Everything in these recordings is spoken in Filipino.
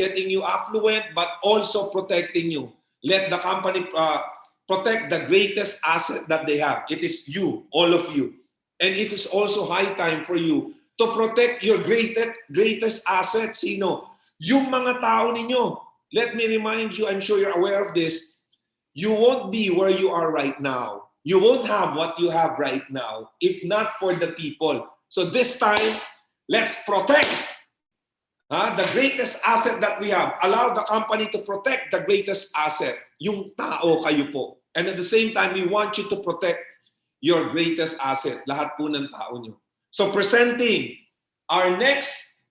getting you affluent, but also protecting you. Let the company protect the greatest asset that they have. It is you, all of you. And it is also high time for you to protect your greatest asset. Sino? Yung mga tao ninyo. Let me remind you, I'm sure you're aware of this, you won't be where you are right now. You won't have what you have right now if not for the people. So this time, let's protect the greatest asset that we have. Allow the company to protect the greatest asset. Yung tao, kayo po. And at the same time, we want you to protect your greatest asset. Lahat po ng tao nyo. So presenting our next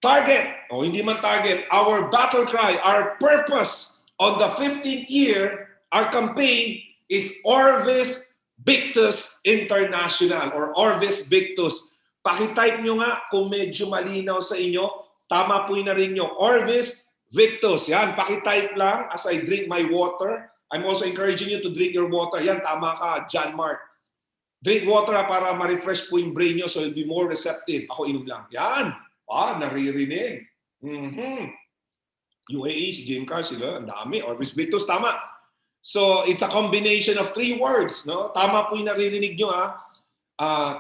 target, o hindi man target, our battle cry, our purpose on the 15th year, our campaign is Orbis Victus International or Orbis Victus. Pakitype nyo nga kung medyo malinaw sa inyo. Tama po yun na rin nyo. Orbis Victus. Yan, pakitype lang as I drink my water. I'm also encouraging you to drink your water. Yan, tama ka, John Mark. Drink water para ma-refresh po yung brain nyo so you'll be more receptive. Ako inom lang. Yan. Naririnig. UAE, si Jim Carr, sila, ang dami. Orbis Victus, tama. So, it's a combination of 3 words. No? Tama po yung naririnig nyo.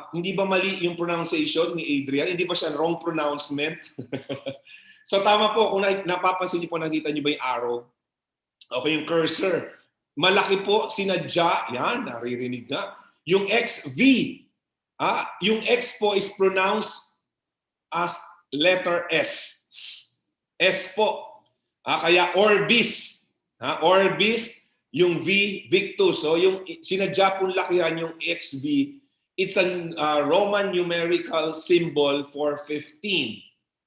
Hindi ba mali yung pronunciation ni Adrian? Hindi ba siya wrong pronouncement? So, tama po. Kung napapansin niyo po, nakita niyo ba yung arrow? Okay, yung cursor. Malaki po, sinadya. Yan, naririnig na. Yung XV. Yung X po is pronounced as letter S. S po. Kaya Orbis. Orbis. Yung V, Victus. So yung sinadya pong lakihan yung XV, it's a Roman numerical symbol for 15.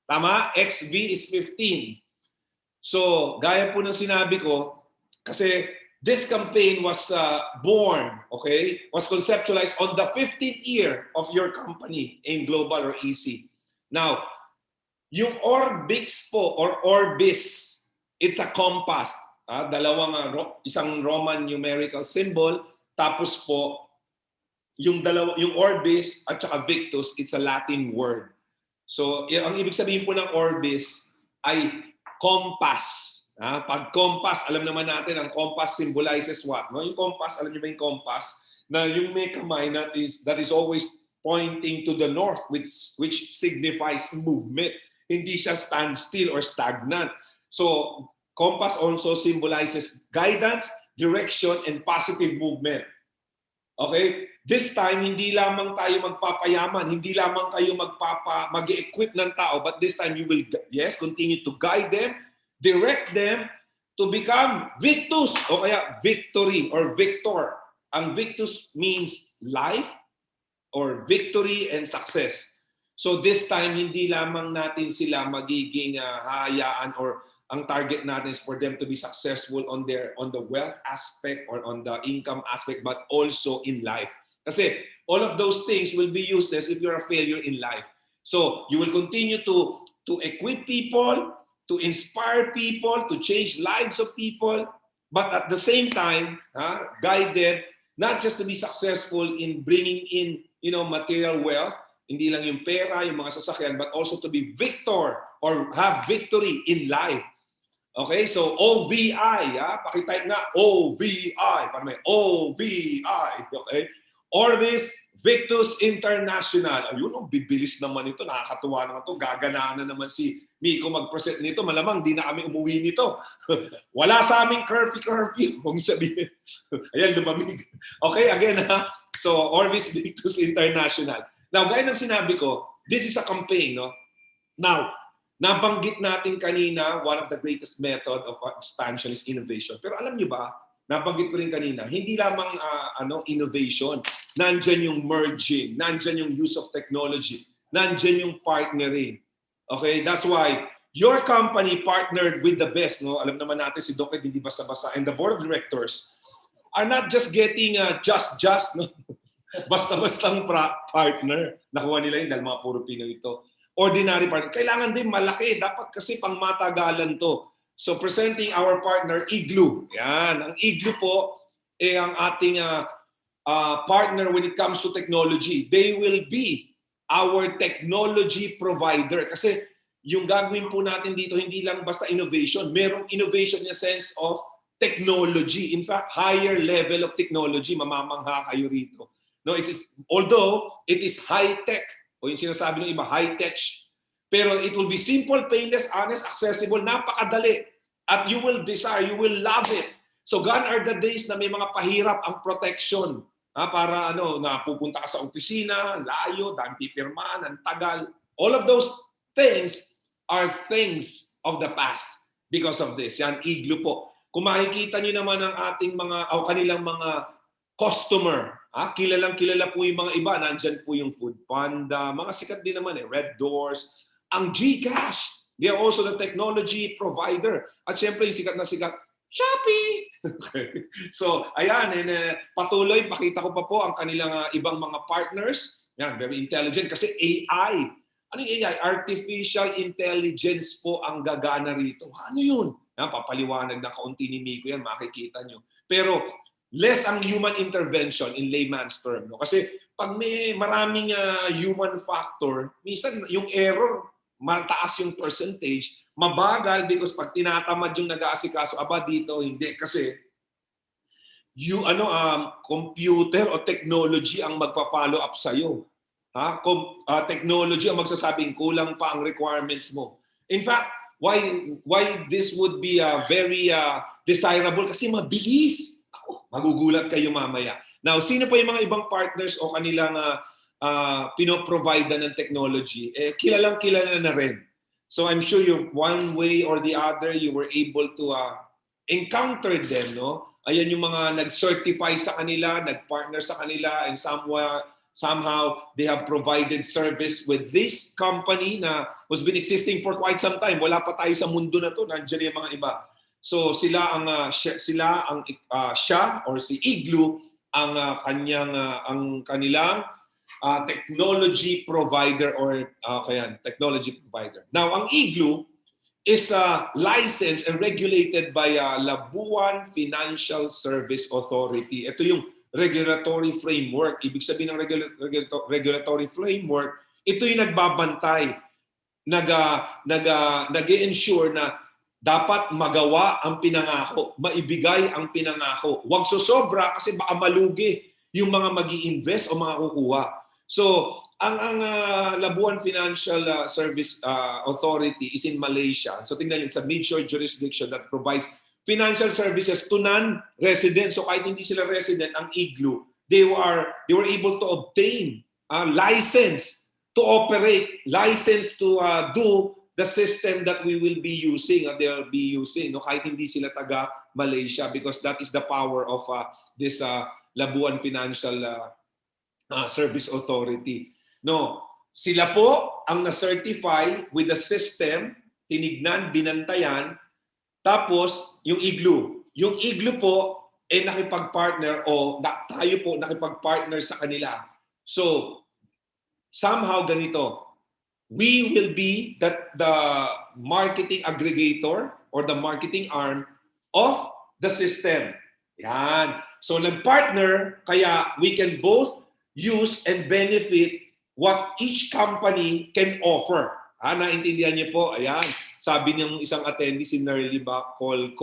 Tama? XV is 15. So, gaya po ng sinabi ko, kasi this campaign was born, okay, was conceptualized on the 15th year of your company in Global or EC. Now, yung Orbix po or Orbis, it's a compass. Isang Roman numerical symbol, tapos po yung Orbis at saka Victus, it's a Latin word. So, ang ibig sabihin po ng Orbis ay compass. Pag compass, alam naman natin, ang compass symbolizes what? No? Yung compass, alam niyo ba yung compass? Na yung may kamay that is always pointing to the north, which signifies movement. Hindi siya standstill or stagnant. So, compass also symbolizes guidance, direction, and positive movement. Okay? This time, hindi lamang tayo magpapayaman, hindi lamang kayo mag-equip ng tao, but this time you will, continue to guide them, direct them to become victus, o kaya victory or victor. Ang victus means life or victory and success. So this time, hindi lamang natin sila magiging hayaan or ang target natin is for them to be successful on the wealth aspect or on the income aspect, but also in life. Kasi all of those things will be useless if you're a failure in life. So you will continue to equip people, to inspire people, to change lives of people, but at the same time, guide them not just to be successful in bringing in, material wealth, hindi lang yung pera, yung mga sasakyan, but also to be victor or have victory in life. Okay, so OVI, pakitype nga, OVI, para may OVI, okay? Orbis Victus International. Ayun, bibilis naman ito, nakakatuwa naman ito, gaganaan na naman si Miko mag-present nito, malamang di na kami umuwi nito. Wala sa aming curfew, kung sabihin. Ayan, lumamig. Okay, again, so Orbis Victus International. Now, gaya ng sinabi ko, this is a campaign, no? Now, nabanggit natin kanina, one of the greatest method of expansion is innovation. Pero alam niyo ba, nabanggit ko rin kanina, hindi lamang innovation. Nandyan yung merging, nandyan yung use of technology, nandyan yung partnering. Okay, that's why your company partnered with the best. No? Alam naman natin si Doc hindi basta-basta. And the board of directors are not just getting just, no? Basta-bastang partner. Nakuha nila yun dahil mga puro Pinoy ito. Ordinary partner. Kailangan din malaki. Dapat kasi pang matagalan to. So presenting our partner, Igloo. Yan. Ang Igloo po ang ating partner when it comes to technology. They will be our technology provider. Kasi yung gagawin po natin dito, hindi lang basta innovation. Merong innovation in a sense of technology. In fact, higher level of technology, mamamangha kayo rito. No, although it is high-tech, o yung sinasabi ng iba, high-tech, pero it will be simple, painless, honest, accessible, napakadali. At you will desire, you will love it. So gone are the days na may mga pahirap ang protection. Para na pupunta ka sa opisina, layo, dahil pipirmaan, ang tagal. All of those things are things of the past because of this. Yan, Igloo po. Kung makikita nyo naman ang ating kanilang mga customer, kilalang-kilala po yung mga iba. Nandyan po yung Food Panda, mga sikat din naman Red Doors, ang GCash. They are also the technology provider. At syempre, yung sikat na sikat, Shopee! Okay. So, ayan, patuloy, pakita ko pa po ang kanilang ibang mga partners. Yan, very intelligent kasi AI. Ano yung AI? Artificial Intelligence po ang gagana rito. Ano yun? Yan, papaliwanag na kaunti ni Miko yan, makikita nyo. Pero, less ang human intervention in layman's term. No? Kasi pag may maraming human factor, minsan yung error, mataas yung percentage, mabagal because pag tinatamad yung nag-aasikaso, dito, hindi. Kasi computer o technology ang magpa-follow up sa'yo. Technology ang magsasabing kulang pa ang requirements mo. In fact, why this would be very desirable? Kasi mabilis. Magugulat kayo mamaya. Now, sino pa yung mga ibang partners o kanilang pino-provide ng technology? Kilalang-kilala na rin. So I'm sure you one way or the other you were able to encounter them, no? Ayan yung mga nag-certify sa kanila, nag-partner sa kanila, and somehow they have provided service with this company na has been existing for quite some time. Wala pa tayo sa mundo na to, nandiyan yung mga iba. So siya or si Igloo ang kanilang technology provider or technology provider. Now, ang Igloo is licensed and regulated by Labuan Financial Service Authority. Ito yung regulatory framework. Ibig sabihin ng regulatory framework, ito yung nagbabantay, nag-ensure na dapat magawa ang pinangako, maibigay ang pinangako. Huwag sosobra kasi baka malugi yung mga magi-invest o mga kukuha. So, ang Labuan Financial Service Authority is in Malaysia. So, tingnan nyo, it's a mid-shore jurisdiction that provides financial services to non-residents. So, kahit hindi sila resident, ang Igloo, they were able to obtain license to operate, license to do the system that we will be using, they'll be using, no? Kahit hindi sila taga Malaysia, because that is the power of this Labuan Financial Service Authority. No, sila po ang na-certify with the system, tinignan, binantayan, tapos yung Igloo. Yung Igloo po nakipag-partner o tayo po nakipag-partner sa kanila. So, somehow ganito, we will be the marketing aggregator or the marketing arm of the system. Yan. So nag-partner, kaya we can both use and benefit what each company can offer. Naintindihan niyo po? Ayan. Sabi ng isang attendee, si Nerly ba, call.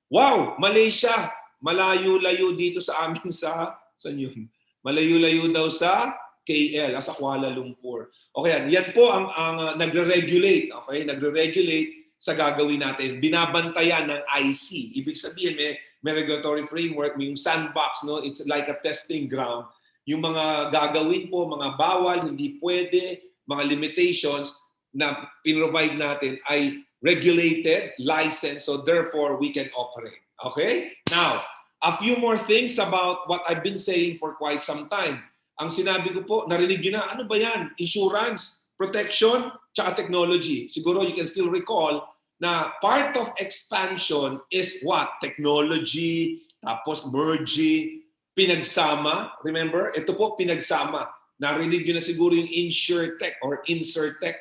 Wow, Malaysia. Malayo-layo dito sa amin saan yun? Malayo-layo daw sa KL, sa Kuala Lumpur. Okay, yan po ang nagre-regulate, okay? Nagre-regulate sa gagawin natin. Binabantayan ng IC. Ibig sabihin may regulatory framework, may yung sandbox, no? It's like a testing ground. Yung mga gagawin po, mga bawal, hindi pwede, mga limitations na pinrovide natin ay regulated, licensed, so therefore we can operate. Okay? Now, a few more things about what I've been saying for quite some time. Ang sinabi ko po, narinig nyo na, ano ba yan? Insurance, protection, tsaka technology. Siguro you can still recall na part of expansion is what? Technology, tapos merging, pinagsama. Remember? Ito po, pinagsama. Narinig nyo na siguro yung InsurTech or InsurTech.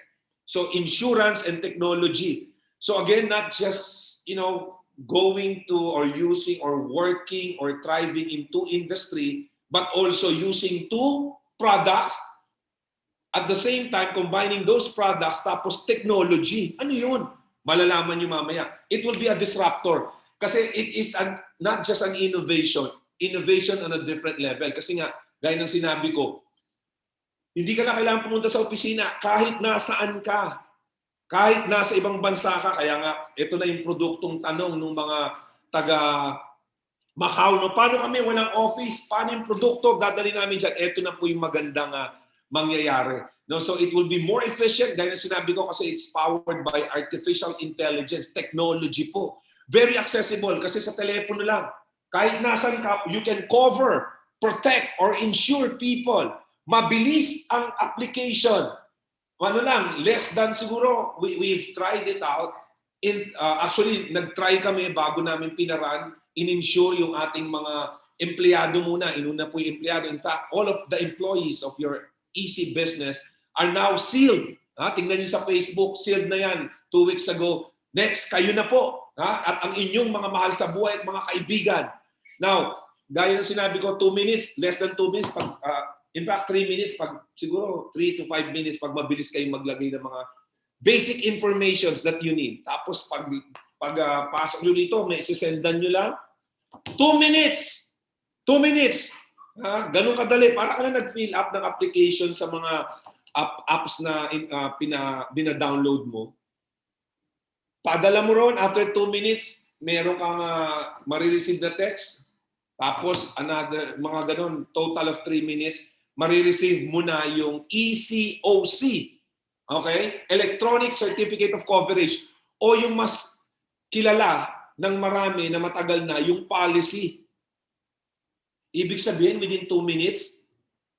So insurance and technology. So again, not just, going to or using or working or thriving into industry, but also using two products At the same time, combining those products tapos technology. Ano yun? Malalaman nyo mamaya. It will be a disruptor. Kasi it is not just an innovation. Innovation on a different level. Kasi nga, gaya ng sinabi ko, hindi ka na kailangan pumunta sa opisina kahit nasaan ka. Kahit nasa ibang bansa ka. Kaya nga, ito na yung produktong tanong ng mga taga Macau. No? Paano kami? Walang office. Paano yung produkto? Dadali namin dyan. Ito na po yung magandang mangyayari. No, so it will be more efficient, dahil na sinabi ko kasi it's powered by artificial intelligence, technology po. Very accessible kasi sa telepono lang. Kahit nasan ka, you can cover, protect, or insure people. Mabilis ang application. Ano lang, less than siguro, we've tried it out. Actually, nag-try kami bago namin pinaran, in-insure yung ating mga empleyado muna. Inuna po yung empleyado. In fact, all of the employees of your Easy Business are now sealed. Tingnan niyo sa Facebook, sealed na yan 2 weeks ago. Next, kayo na po. At ang inyong mga mahal sa buhay at mga kaibigan. Now, gaya ng sinabi ko, 2 minutes, less than 2 minutes. In fact, 3 minutes, siguro 3 to 5 minutes pag mabilis kayong maglagay ng mga basic informations that you need. Tapos pag pasok nyo dito, may isisendan nyo lang. 2 minutes! 2 minutes! Ganun kadali. Para ka na nag-fill up ng application sa mga apps na dina-download mo. Padala mo ron, after 2 minutes, meron kang marireceive na text. Tapos, another, mga ganun, total of 3 minutes, marireceive mo na yung ECOC. Okay? Electronic Certificate of Coverage. O yung mas kilala ng marami na matagal na, yung policy. Ibig sabihin, within 2 minutes,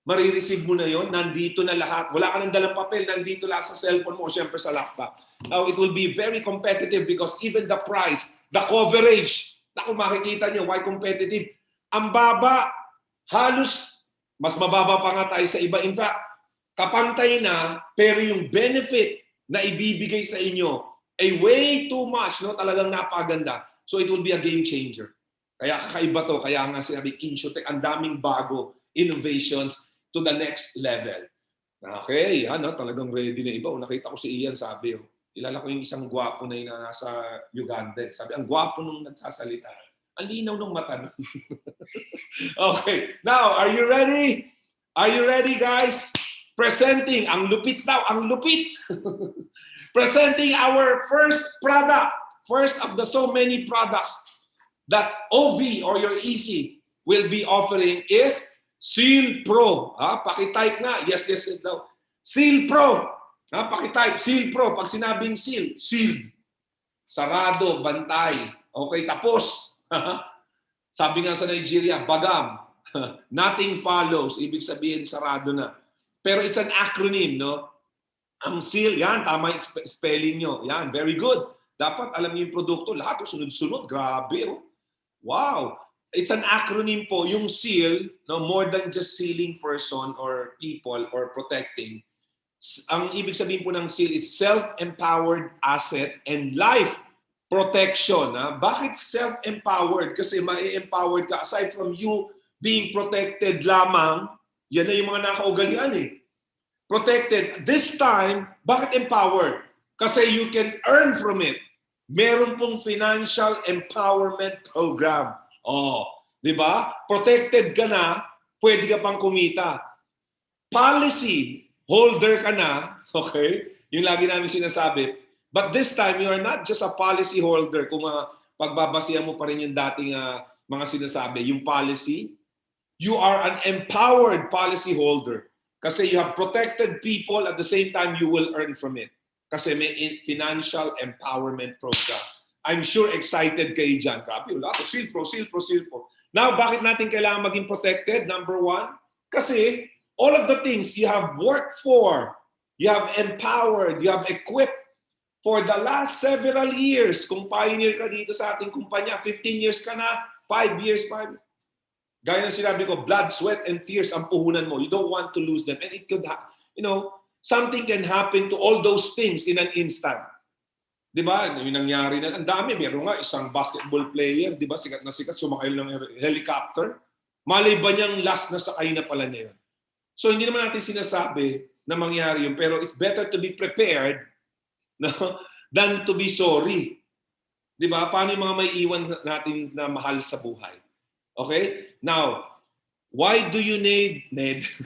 marireceive mo na yon, nandito na lahat. Wala ka nang dalang papel, nandito lahat sa cellphone mo o syempre sa laptop. Now, it will be very competitive because even the price, the coverage, naku, makikita nyo, why competitive? Ang baba, halos mas mababa pa nga tayo sa iba. In fact, kapantay na, pero yung benefit na ibibigay sa inyo ay way too much, no? Talagang napaganda. So it will be a game changer. Kaya kakaiba to, kaya nga sinabi, Insurtech, ang daming bago, innovations to the next level. Okay, talagang ready na iba. Nakita ko si Ian, sabi, kilala ko yung isang gwapo na yung nasa Uganda. Sabi, ang gwapo nung nagsasalita. Ang linaw ng mata. Okay, now, are you ready? Are you ready, guys? Presenting, ang lupit daw, ang lupit. Presenting our first product, first of the so many products that OV or your Easy will be offering is Seal Pro. Paki-type nga. Yes daw. Seal Pro. Paki-type. Seal Pro. Pag sinabing seal, sealed. Sarado, bantay. Okay, tapos. Sabi nga sa Nigeria, bagam. Nothing follows. Ibig sabihin, sarado na. Pero it's an acronym, no? Ang seal, yan, tama yung spelling nyo. Yan, very good. Dapat alam niyo yung produkto. Lahat sunod-sunod. Grabe, oh. Wow! It's an acronym po. Yung seal, no, more than just sealing person or people or protecting. Ang ibig sabihin po ng seal is self-empowered asset and life protection. Bakit self-empowered? Kasi ma-empowered ka. Aside from you being protected lamang, yan na yung mga nakaugalian eh. Protected. This time, bakit empowered? Kasi you can earn from it. Meron pong financial empowerment program. Di ba? Protected ka na, pwede ka pang kumita. Policy holder ka na, okay? Yung lagi namin sinasabi. But this time, you are not just a policy holder. Kung pagbabasihan mo pa rin yung dating mga sinasabi, yung policy, you are an empowered policy holder. Kasi you have protected people, at the same time, you will earn from it. Kasi may financial empowerment program. I'm sure excited kayo dyan. Grabe, wala ko. Seal Pro. Now, bakit natin kailangan maging protected? Number one, kasi all of the things you have worked for, you have empowered, you have equipped for the last several years. Kung pioneer ka dito sa ating kumpanya, 15 years ka na, 5 years, 5. Gaya ng sinabi ko, blood, sweat, and tears ang puhunan mo. You don't want to lose them. And it could, something can happen to all those things in an instant. Di ba? Yung nangyari na, ang dami. Meron nga isang basketball player, di ba? Sikat na sikat, sumakay lang ng helicopter. Malay ba niyang last na sakay na pala niya yun? So hindi naman natin sinasabi na mangyari yun. Pero it's better to be prepared, no, than to be sorry. Di ba? Paano yung mga may iwan natin na mahal sa buhay? Okay? Now, why do you need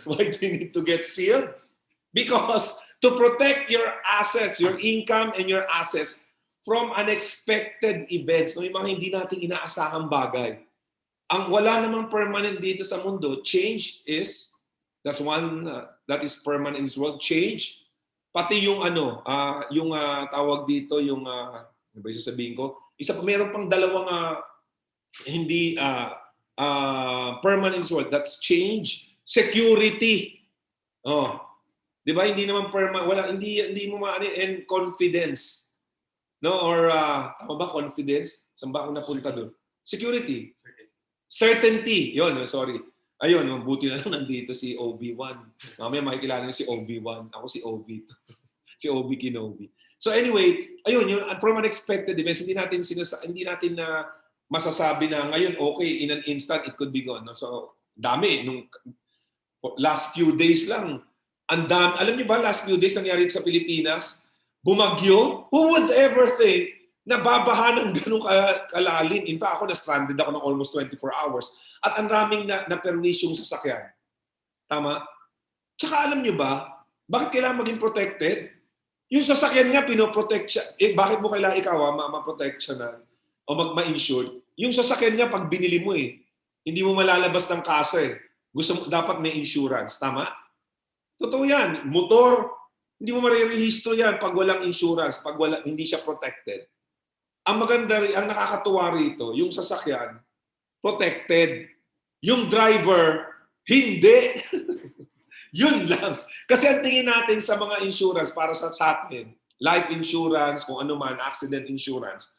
why do you need to get sealed? Because to protect your assets, your income and your assets from unexpected events, no, yung mga hindi natin inaasahang bagay. Ang wala namang permanent dito sa mundo, change is, that's one that is permanent in this world, change. Pati yung tawag dito, yung, ano ba yung sasabihin ko? Meron pang dalawang hindi permanent in this world, that's change, security. Oh, 'di ba? Hindi naman hindi mo maano, and confidence. No, or tama ba confidence? Saan ba ako napunta doon? Security. Certainty. Yun, sorry. Ayun, buti na lang nandito si OB1. Mamaya makikilala niyo si OB1. Ako si OB2. Si OB Kenobi. So anyway, ayun, yung from unexpected events, hindi natin masasabi na ngayon, okay, in an instant, it could be gone. No? So, dami. Nung last few days lang, alam niyo ba, last few days nangyari sa Pilipinas, bumagyo, who would ever think na babaha ng ganun kalalim? In fact, ako na-stranded ako ng almost 24 hours at ang raming na-perwisyong sasakyan. Tama? Tsaka alam niyo ba, bakit kailangan maging protected? Yung sasakyan nga, pinoprotect siya. Bakit mo kailangan ikaw ma-protect siya na o ma-insured? Yung sasakyan niya, pag binili mo hindi mo malalabas ng kasa dapat may insurance. Tama? Totoo yan. Motor, hindi mo marirehistro yan pag walang insurance, pag hindi siya protected. Ang maganda rin, ang nakakatuwa rito, yung sasakyan, protected. Yung driver, hindi. Yun lang. Kasi ang tingin natin sa mga insurance para sa atin, life insurance, kung ano man, accident insurance,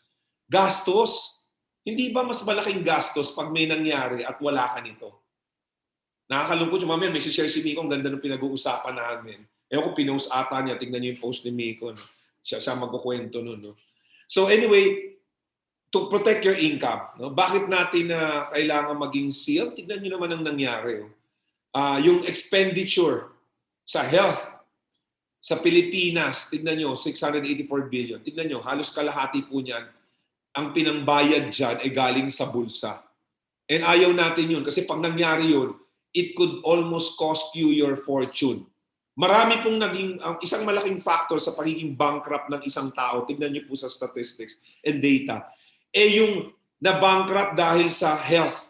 gastos. Hindi ba mas malaking gastos pag may nangyari at wala ka nito? Nakakalungkot yung mamaya, may share si Miko, ang ganda ng pinag-uusapan namin. Ewan ko, pinost ata niya. Tingnan niyo yung post ni Miko. No? Siya magkukwento nun. No? So anyway, to protect your income. No? Bakit natin kailangan maging sealed? Tingnan niyo naman ang nangyari. Yung expenditure sa health sa Pilipinas, tingnan niyo, 684 billion. Tingnan niyo, halos kalahati po niyan, ang pinangbayad dyan ay galing sa bulsa. And ayaw natin yun kasi pag nangyari yun, it could almost cost you your fortune. Marami pong naging, isang malaking factor sa pagiging bankrupt ng isang tao, tignan niyo po sa statistics and data, yung na-bankrupt dahil sa health.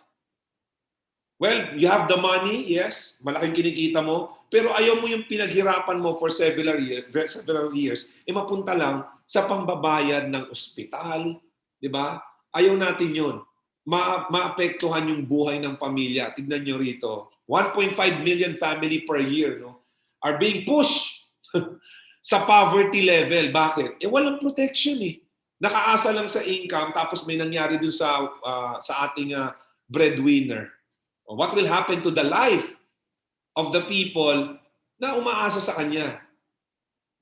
Well, you have the money, yes, malaking kinikita mo, pero ayaw mo yung pinaghirapan mo for several years, mapunta lang sa pambabayad ng ospital, di ba? Ayaw natin yun. Maapektuhan yung buhay ng pamilya. Tignan niyo rito, 1.5 million family per year, no? Are being pushed sa poverty level. Bakit? Walang protection Nakaasa lang sa income tapos may nangyari dun sa ating breadwinner. What will happen to the life of the people na umaasa sa kanya?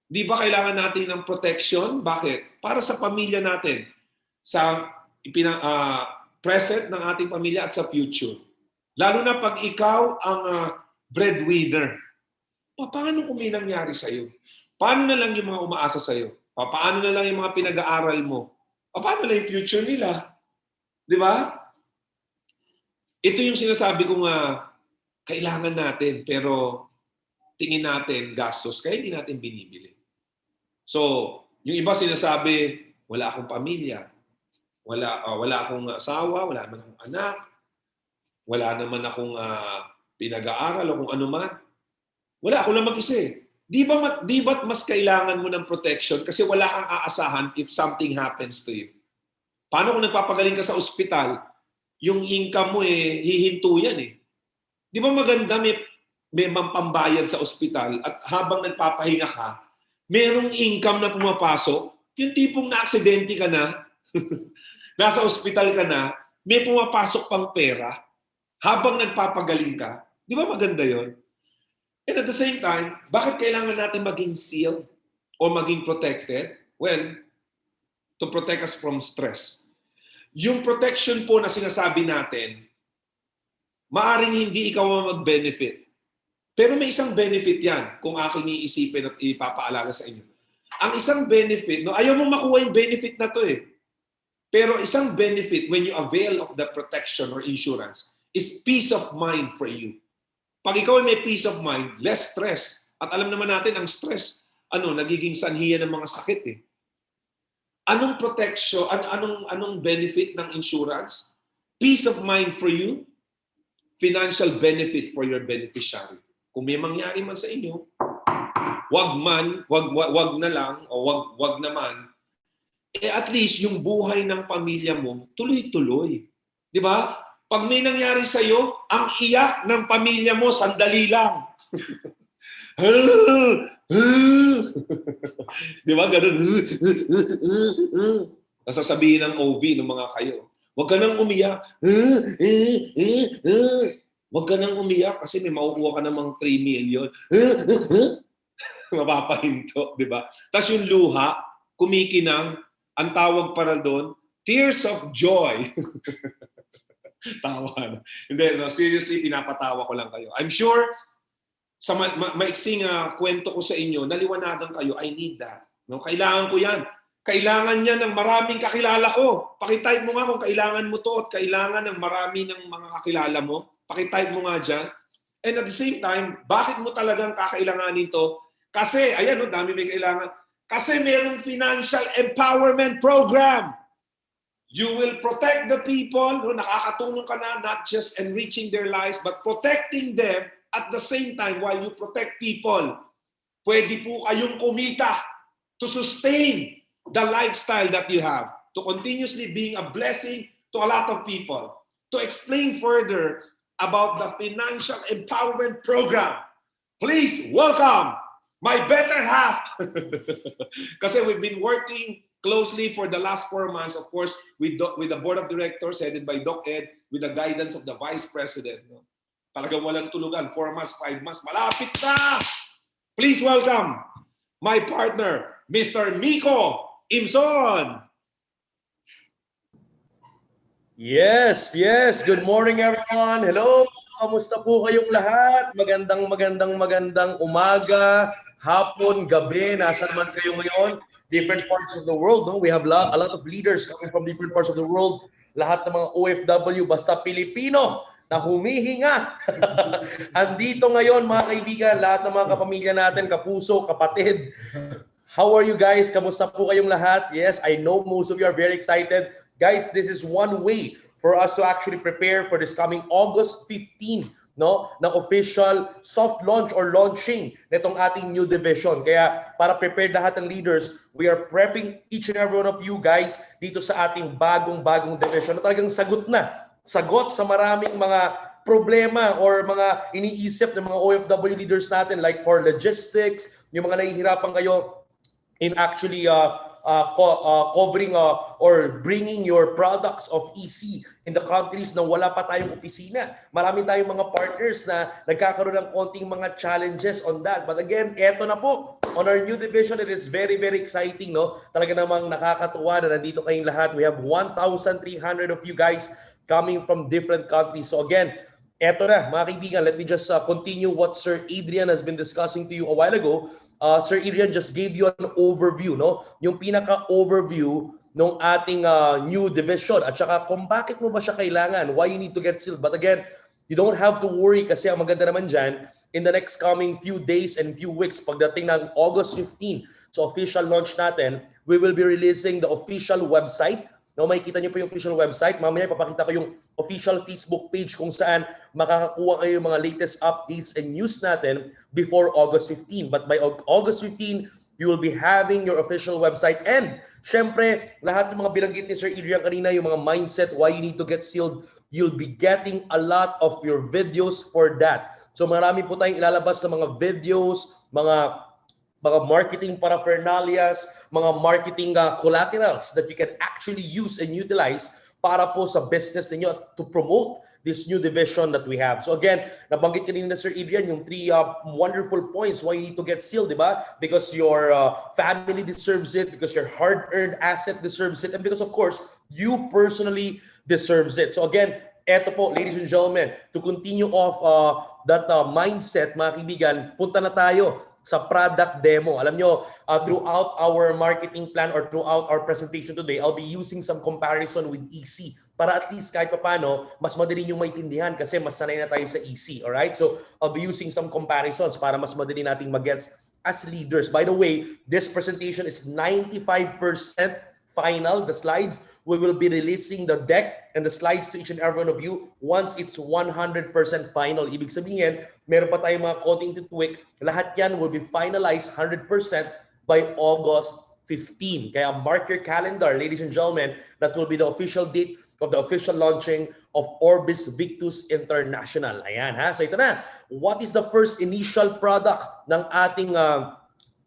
Di ba kailangan natin ng protection? Bakit? Para sa pamilya natin. Sa present ng ating pamilya at sa future. Lalo na pag ikaw ang breadwinner. Paano kung may nangyari sa'yo? Paano na lang yung mga umaasa sa'yo? Paano na lang yung mga pinag-aaral mo? Paano na yung future nila? Di ba? Ito yung sinasabi ko kailangan natin, pero tingin natin gastos, kaya hindi natin binibili. So, yung iba sinasabi, wala akong pamilya, wala akong asawa, wala naman akong anak, wala naman akong pinag-aaral o kung ano man. Wala, ako lang mag-isa. Di ba mas kailangan mo ng protection kasi wala kang aasahan if something happens to you? Paano kung nagpapagaling ka sa ospital, yung income mo hihinto yan Di ba maganda may pambayad sa ospital at habang nagpapahinga ka, merong income na pumapasok, yung tipong na-aksidente ka na, nasa ospital ka na, may pumapasok pang pera habang nagpapagaling ka. Di ba maganda yon? And at the same time, bakit kailangan natin maging sealed o maging protected? Well, to protect us from stress. Yung protection po na sinasabi natin, maaring hindi ikaw mag-benefit. Pero may isang benefit yan kung aking iisipin at ipapaalala sa inyo. Ang isang benefit, no, ayaw mong makuha yung benefit na to eh. Pero isang benefit when you avail of the protection or insurance is peace of mind for you. Pag ikaw ay may peace of mind, less stress. At alam naman natin ang stress, nagiging sanhiya ng mga sakit eh. Anong protection, anong benefit ng insurance? Peace of mind for you, financial benefit for your beneficiary. Kung may mangyari man sa inyo, wag na lang o wag naman, at least yung buhay ng pamilya mo tuloy-tuloy. 'Di ba? Pag may nangyari sa iyo, ang iyak ng pamilya mo sandali lang. 'Di ba? Ganun. Nasasabihin ng OV ng mga kayo, wag ka nang umiyak. Wag ka nang umiyak kasi may makukuha ka namang 3 million. Mapapahinto, 'di ba? Tapos yung luha, kumikinang, ang tawag para doon, tears of joy. Tawa na. Hindi, no, seriously, pinapatawa ko lang kayo. I'm sure, sa maiksing kwento ko sa inyo, naliwanagan kayo, I need that. No? Kailangan ko yan. Kailangan niya ng maraming kakilala ko. Pakitype mo nga kung kailangan mo to at kailangan ng marami ng mga kakilala mo. Pakitype mo nga dyan. And at the same time, bakit mo talagang kakailanganin to? Kasi, ayan, no, dami may kailangan. Kasi mayroong financial empowerment program. You will protect the people. No? Nakakatulong ka na, not just enriching their lives, but protecting them at the same time while you protect people. Pwede po kayong kumita to sustain the lifestyle that you have, to continuously being a blessing to a lot of people. To explain further about the financial empowerment program, please welcome my better half. Kasi we've been working closely for the last 4 months, of course, with the board of directors headed by Doc Ed, with the guidance of the vice president. No? Talagang walang tulugan, 4 months, 5 months, malapit na! Please welcome my partner, Mr. Miko Imson. Yes. Good morning everyone. Hello. Kamusta po kayong lahat? Magandang umaga, hapon, gabi. Nasaan man kayo ngayon? Different parts of the world. No? We have a lot of leaders coming from different parts of the world. Lahat ng mga OFW, basta Pilipino na humihinga. Andito ngayon mga kaibigan, lahat ng mga kapamilya natin, kapuso, kapatid. How are you guys? Kamusta po kayong lahat? Yes, I know most of you are very excited. Guys, this is one way for us to actually prepare for this coming August 15, no, na official soft launch or launching nitong ating new division. Kaya para prepare lahat ng leaders, we are prepping each and every one of you guys dito sa ating bagong division na talagang sagot sa maraming mga problema or mga iniisip ng mga OFW leaders natin, like for logistics, yung mga nahihirapan kayo in actually covering or bringing your products of EC in the countries na wala pa tayong opisina. Marami tayong mga partners na nagkakaroon ng konting mga challenges on that. But again, eto na po. On our new division, it is very, very exciting, no? Talaga namang nakakatuwa na nandito kayong lahat. We have 1,300 of you guys coming from different countries. So again, eto na, mga kaibigan, let me just continue what Sir Adrian has been discussing to you a while ago. Sir Adrian just gave you an overview, no? Yung pinaka-overview ng ating new division at saka kung bakit mo ba siya kailangan, why you need to get sealed. But again, you don't have to worry kasi ang maganda naman dyan, in the next coming few days and few weeks, pagdating ng August 15, so official launch natin, we will be releasing the official website. No, makikita niyo po yung official website. Mamaya papakita ko yung official Facebook page kung saan makakakuha kayo yung mga latest updates and news natin before August 15. But by August 15, you will be having your official website. And syempre, lahat ng mga binanggit ni Sir Adrian kanina, yung mga mindset, why you need to get sealed, you'll be getting a lot of your videos for that. So marami po tayong ilalabas na mga videos, mga marketing paraphernalias, mga marketing collaterals that you can actually use and utilize para po sa business ninyo to promote this new division that we have. So again, nabanggit kanina na Sir Adrian yung 3 wonderful points why you need to get sealed, di ba? Because your family deserves it, because your hard-earned asset deserves it, and because of course, you personally deserves it. So again, eto po, ladies and gentlemen, to continue off mindset, mga kaibigan, punta na tayo sa product demo. Alam nyo, throughout our marketing plan or throughout our presentation today, I'll be using some comparison with EC para at least kahit paano, mas madali nyo maintindihan kasi mas sanay na tayo sa EC. Alright? So, I'll be using some comparisons para mas madali nating mag-gets as leaders. By the way, this presentation is 95% final, the slides. We will be releasing the deck and the slides to each and every one of you once it's 100% final. Ibig sabihin, meron pa tayong mga konting tweak. Lahat yan will be finalized 100% by August 15. Kaya mark your calendar, ladies and gentlemen, that will be the official date of the official launching of Orbis Victus International. Ayan ha. So ito na. What is the first initial product ng ating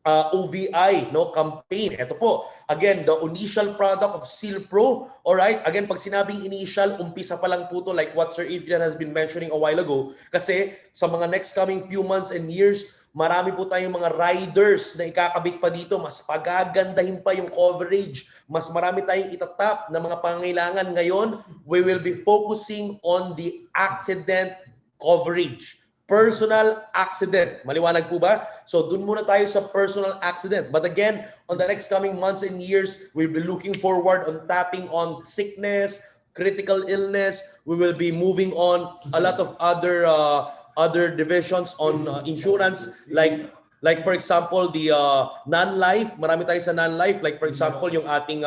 OVI campaign? Ito po. Again, the initial product of Seal Pro. Alright? Again, pag sinabing initial, umpisa pa lang po to like what Sir Adrian has been mentioning a while ago. Kasi sa mga next coming few months and years, marami po tayong mga riders na ikakabit pa dito. Mas pagagandahin pa yung coverage. Mas marami tayong itatap na mga pangangailangan. Ngayon, we will be focusing on the accident coverage. Personal accident. Maliwanag po ba? So, dun muna tayo sa personal accident. But again, on the next coming months and years, we'll be looking forward on tapping on sickness, critical illness. We will be moving on a lot of other divisions on insurance like for example the non-life. Marami tayo sa non-life, like for example yung ating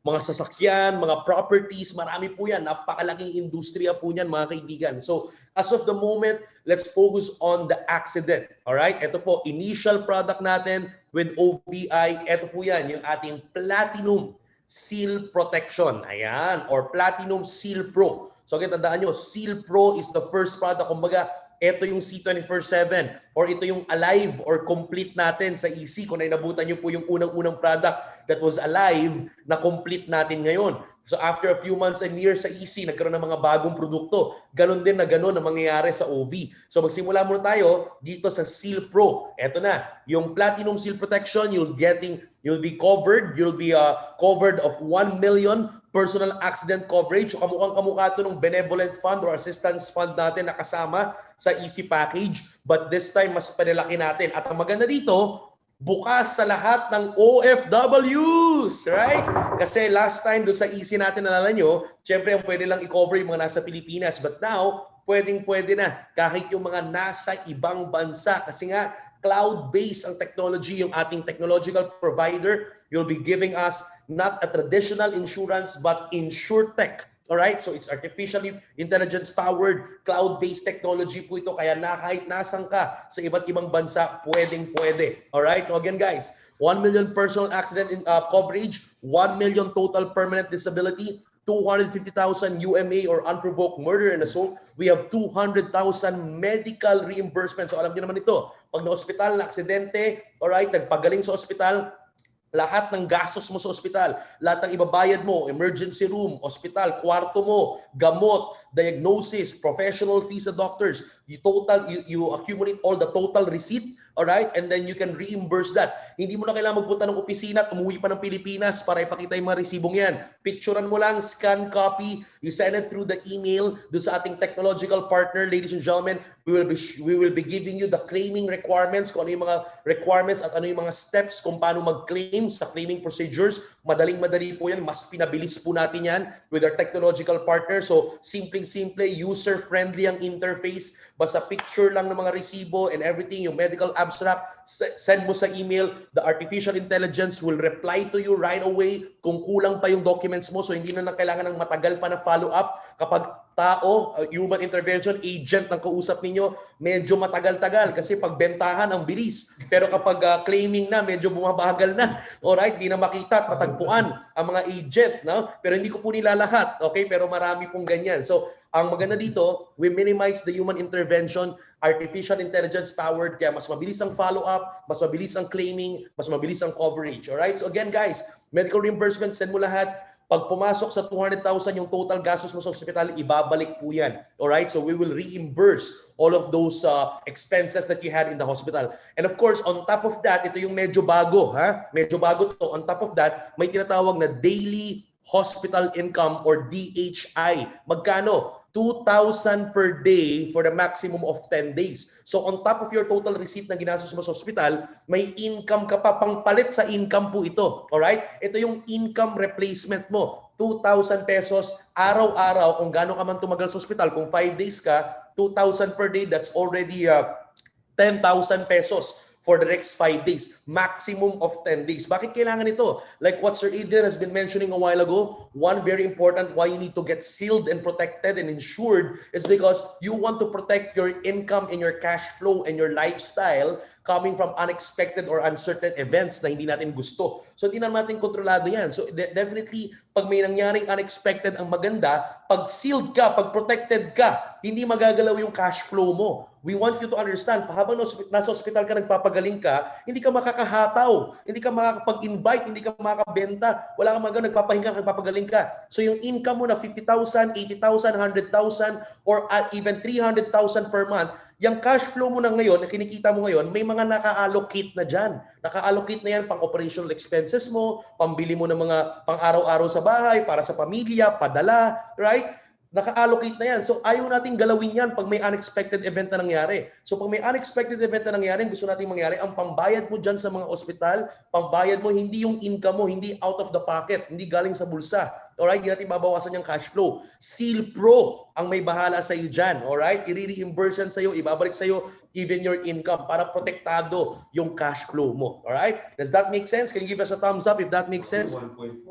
mga sasakyan, mga properties, marami po yan. Napakalaking industriya po niyan, mga kaibigan. So, as of the moment, let's focus on the accident. Alright? Ito po, initial product natin with OVI. Ito po yan, yung ating Platinum Seal Protection. Ayan, or Platinum Seal Pro. So, tandaan nyo, Seal Pro is the first product. Kumbaga, ito yung C24/7 or ito yung alive or complete natin sa EC. Kung nainabutan nyo po yung unang-unang product that was alive na complete natin ngayon. So after a few months and years sa EC, nagkaroon ng mga bagong produkto. Ganon din na ganon ang mangyayari sa OV. So magsimula muna tayo dito sa Seal Pro. Ito na, yung Platinum Seal Protection, you'll be covered. You'll be covered of 1 million personal accident coverage. So kamukhang-kamukha ito ng benevolent fund or assistance fund natin na kasama sa EC package. But this time, mas panilaki natin. At ang maganda dito, bukas sa lahat ng OFWs, right? Kasi last time doon sa EC natin, nalala nyo, syempre ang pwede lang i-cover yung mga nasa Pilipinas. But now, pwedeng-pwede na kahit yung mga nasa ibang bansa. Kasi nga, cloud-based ang technology, yung ating technological provider. You'll be giving us not a traditional insurance, but InsurTech. Alright? So it's artificially intelligence-powered, cloud-based technology po ito. Kaya kahit nasan ka sa iba't ibang bansa, pwedeng-pwede. Alright? So again guys, 1 million personal accident coverage, 1 million total permanent disability, 250,000 UMA or unprovoked murder and assault. We have 200,000 medical reimbursement. So alam niyo naman ito, pag na-hospital, na-aksidente, alright, nagpagaling sa ospital, lahat ng gastos mo sa ospital, lahat ng ibabayad mo, emergency room, ospital, kwarto mo, gamot, diagnosis, professional fees sa doctors, you accumulate all the total receipt, alright? And then you can reimburse that. Hindi mo na kailangan magpunta ng opisina at umuwi pa ng Pilipinas para ipakita yung mga resibong yan. Picturean mo lang, scan, copy, you send it through the email do sa ating technological partner. Ladies and gentlemen, we will be giving you the claiming requirements, kung ano yung mga requirements at ano yung mga steps kung paano mag-claim sa claiming procedures. Madaling-madali po yan. Mas pinabilis po natin yan with our technological partner. So, simple, user-friendly ang interface. Basta picture lang ng mga resibo and everything, yung medical abstract, send mo sa email. The artificial intelligence will reply to you right away kung kulang pa yung documents mo. So, hindi na kailangan ng matagal pa na follow-up. Kapag tao, human intervention agent ng kausap ninyo, medyo matagal-tagal kasi pagbentahan ang bilis. Pero kapag claiming na, medyo bumabagal na. Alright, di na makita at matagpuan ang mga agent. No? Pero hindi ko po nila lahat. Okay? Pero marami pong ganyan. So, ang maganda dito, we minimize the human intervention, artificial intelligence powered, kaya mas mabilis ang follow-up, mas mabilis ang claiming, mas mabilis ang coverage. Alright? So again guys, medical reimbursement, send mo lahat. Pag pumasok sa 200,000 yung total gastos mo sa ospital, ibabalik po yan. Alright? So we will reimburse all of those expenses that you had in the hospital. And of course, on top of that, ito yung medyo bago. Medyo bago to. On top of that, may tinatawag na daily hospital income or DHI. Magkano? 2,000 per day for the maximum of 10 days. So on top of your total receipt na ginastos mo sa ospital, may income ka pa, pangpalit sa income po ito. Alright? Ito yung income replacement mo. 2,000 pesos araw-araw kung gaano ka man tumagal sa ospital. Kung 5 days ka, 2,000 per day, that's already 10,000 pesos for the next 5 days. Maximum of 10 days. Bakit kailangan ito? Like what Sir Adrian has been mentioning a while ago, one very important why you need to get sealed and protected and insured is because you want to protect your income and your cash flow and your lifestyle coming from unexpected or uncertain events na hindi natin gusto. So hindi naman natin kontrolado yan. So definitely, pag may nangyaring unexpected ang maganda, pag sealed ka, pag protected ka, hindi magagalaw yung cash flow mo. We want you to understand, habang nasa ospital ka, nagpapagaling ka, hindi ka makakahataw, hindi ka makakapag-invite, hindi ka makakabenta, wala kang magawa, nagpapahinga, nagpapagaling ka. So yung income mo na 50,000, 80,000, 100,000, or even 300,000 per month, yung cash flow mo na ngayon, na kinikita mo ngayon, may mga naka-allocate na dyan. Naka-allocate na yan pang operational expenses mo, pambili mo ng mga pang-araw-araw sa bahay, para sa pamilya, padala, right? Naka-allocate na yan. So ayaw nating galawin yan pag may unexpected event na nangyari. So pag may unexpected event na nangyari, gusto nating mangyari, ang pambayad mo dyan sa mga ospital, pambayad mo, hindi yung income mo, hindi out of the pocket, hindi galing sa bulsa. Alright, hindi natin babawasan yung cash flow. Seal Pro ang may bahala sa iyo dyan. Alright, i-reimburse yan sa iyo, ibabalik sa iyo even your income para protektado yung cash flow mo. Alright, does that make sense? Can you give us a thumbs up if that makes sense?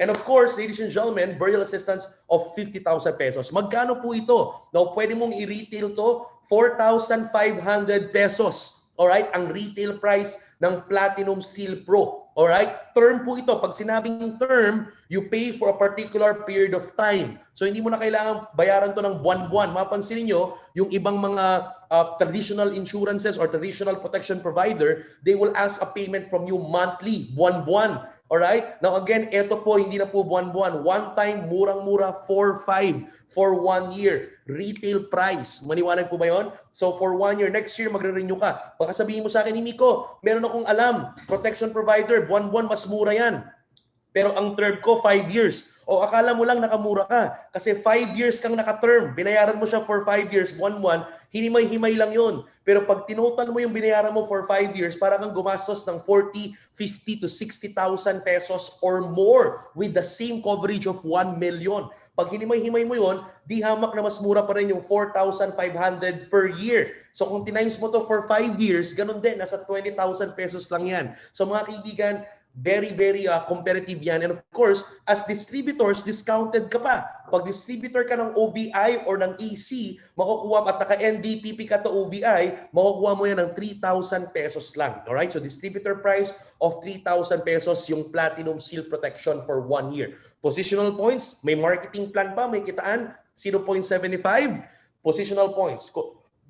And of course, ladies and gentlemen, burial assistance of 50,000 pesos. Magkano po ito? Now, pwede mong i-retail to 4,500 pesos. Alright, ang retail price ng Platinum Seal Pro. Alright? Term po ito. Pag sinabing term, you pay for a particular period of time. So hindi mo na kailangan bayaran to ng buwan-buwan. Mapansin niyo, yung ibang mga traditional insurances or traditional protection provider, they will ask a payment from you monthly, buwan-buwan. Alright? Now again, ito po hindi na po buwan-buwan. One time, murang-mura, 4,500 for 1 year. Retail price. Maniwanag po ba yun? So for 1 year, next year magre-renew ka. Baka sabihin mo sa akin, Miko, meron akong alam, protection provider, buwan-buwan mas mura yan. Pero ang term ko, 5 years. O akala mo lang nakamura ka. Kasi 5 years kang naka-term. Binayaran mo siya for 5 years, buwan-buwan, hinimay-himay lang yun. Pero pag tinotal mo yung binayaran mo for 5 years, para kang gumastos ng 40, 50 to 60,000 pesos or more with the same coverage of 1 million. Pag hinimay-himay mo yun, di hamak na mas mura pa rin yung 4,500 per year. So kung tinimes mo to for 5 years, ganun din, nasa 20,000 pesos lang yan. So mga kaibigan, very, very competitive yan. And of course, as distributors, discounted ka pa. Pag distributor ka ng OBI or ng EC, makukuha at naka-NDPP ka to OBI, makukuha mo yan ng 3,000 pesos lang. Alright? So distributor price of 3,000 pesos yung Platinum Seal Protection for 1 year. Positional points, may marketing plan ba? May kitaan? 0.75. Positional points.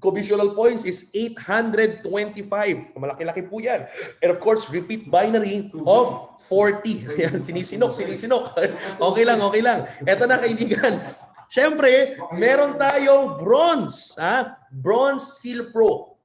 Conditional points is 825. Malaki-laki po yan. And of course, repeat binary of 40. Ayan, sinisinok. Okay lang. Eto na, kaibigan. Siyempre, meron tayong bronze. Bronze Seal Pro.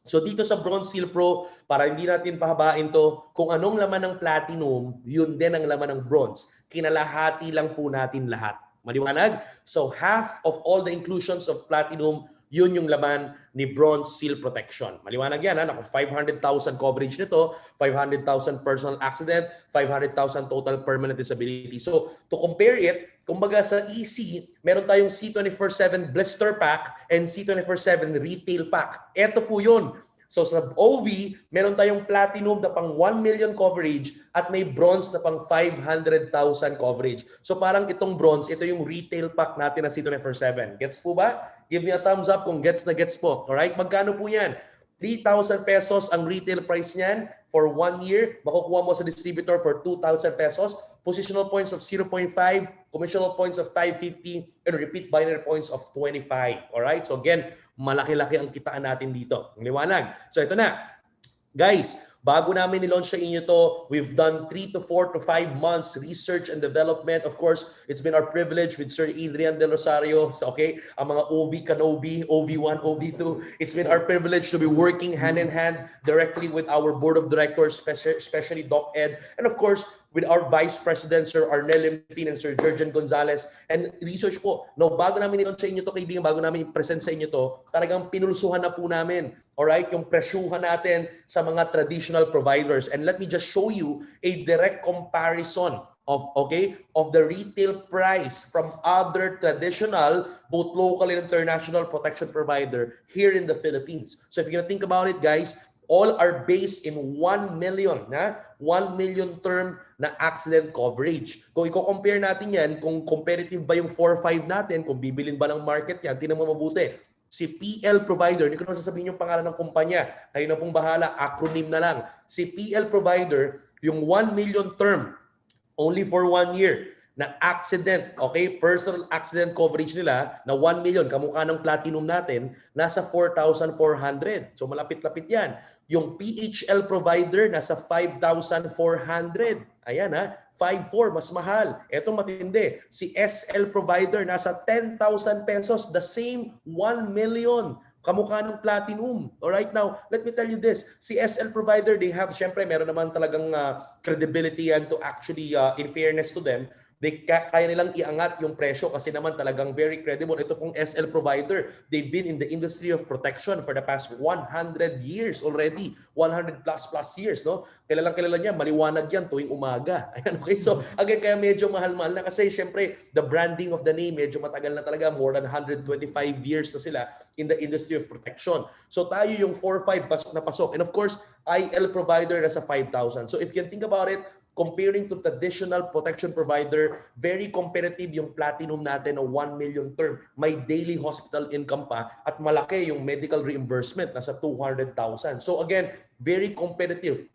So dito sa Bronze Seal Pro, para hindi natin pahabain to, kung anong laman ng platinum, yun din ang laman ng bronze. Kinalahati lang po natin lahat. Maliwanag? So half of all the inclusions of platinum, yun yung laman ni Bronze Seal Protection. Maliwanag yan, ha? 500,000 coverage nito, 500,000 personal accident, 500,000 total permanent disability. So, to compare it, kumbaga sa EC, meron tayong C24/7 blister pack and C24/7 retail pack. Ito po yun. So sa OV, meron tayong platinum na pang 1 million coverage at may bronze na pang 500,000 coverage. So parang itong bronze, ito yung retail pack natin na C24/7. Gets po ba? Give me a thumbs up kung gets na gets po. Alright? Magkano po yan? 3,000 pesos ang retail price niyan for 1 year. Makukuha mo sa distributor for 2,000 pesos. Positional points of 0.5, commissional points of 550, and repeat binary points of 25. Alright? So again, malaki-laki ang kitaan natin dito. Ang liwanag. So ito na. Guys, Bago namin nilaunch sa inyo to, we've done 3 to 4 to 5 months research and development. Of course, it's been our privilege with Sir Adrian De Rosario, so, okay, ang mga OV Kanobi, OV1, OV2. It's been our privilege to be working hand in hand directly with our board of directors, especially Doc Ed, and of course, with our Vice President, Sir Arnel Limpin and Sir Jurgen Gonzalez. And research po, no, bago namin nilaunch sa inyo to, kaibigan, bago namin i-present sa inyo to, talagang pinulsuhan na po namin, alright, yung presyuhan natin sa mga traditional providers. And let me just show you a direct comparison of the retail price from other traditional, both local and international protection provider here in the Philippines. So if you're gonna think about it, guys, all are based in 1 million, 1 million term na accident coverage. Kung i-compare natin yan, kung competitive ba yung 4-5 natin, kung bibilin ba ng market yan, tingnan mo mabuti. Si PL Provider, hindi ko naman sasabihin yung pangalan ng kumpanya, kayo na pong bahala, acronym na lang. Si PL Provider, yung 1 million term, only for 1 year, na accident, personal accident coverage nila na 1 million, kamukha ng platinum natin, nasa 4,400. So malapit-lapit yan. Yung PHL provider, nasa 5,400. Ayan 5,400, mas mahal. Ito matindi. Si SL provider, nasa 10,000 pesos, the same 1 million. Kamukha ng platinum. Alright, now, let me tell you this. Si SL provider, they have, syempre, meron naman talagang credibility and to actually, in fairness to them, kaya nilang iangat yung presyo kasi naman talagang very credible. Ito pong SL provider, they've been in the industry of protection for the past 100 years already. 100 plus years, no? Kilala niya, maliwanag yan tuwing umaga. Ayan, okay? So, again, kaya medyo mahal-mahal na kasi syempre, the branding of the name, medyo matagal na talaga. More than 125 years na sila in the industry of protection. So, tayo yung 4-5, pasok na pasok. And of course, IL provider nasa 5,000. So, if you can think about it, comparing to traditional protection provider, very competitive yung platinum natin na 1 million term. May daily hospital income pa at malaki yung medical reimbursement, nasa 200,000. So again, very competitive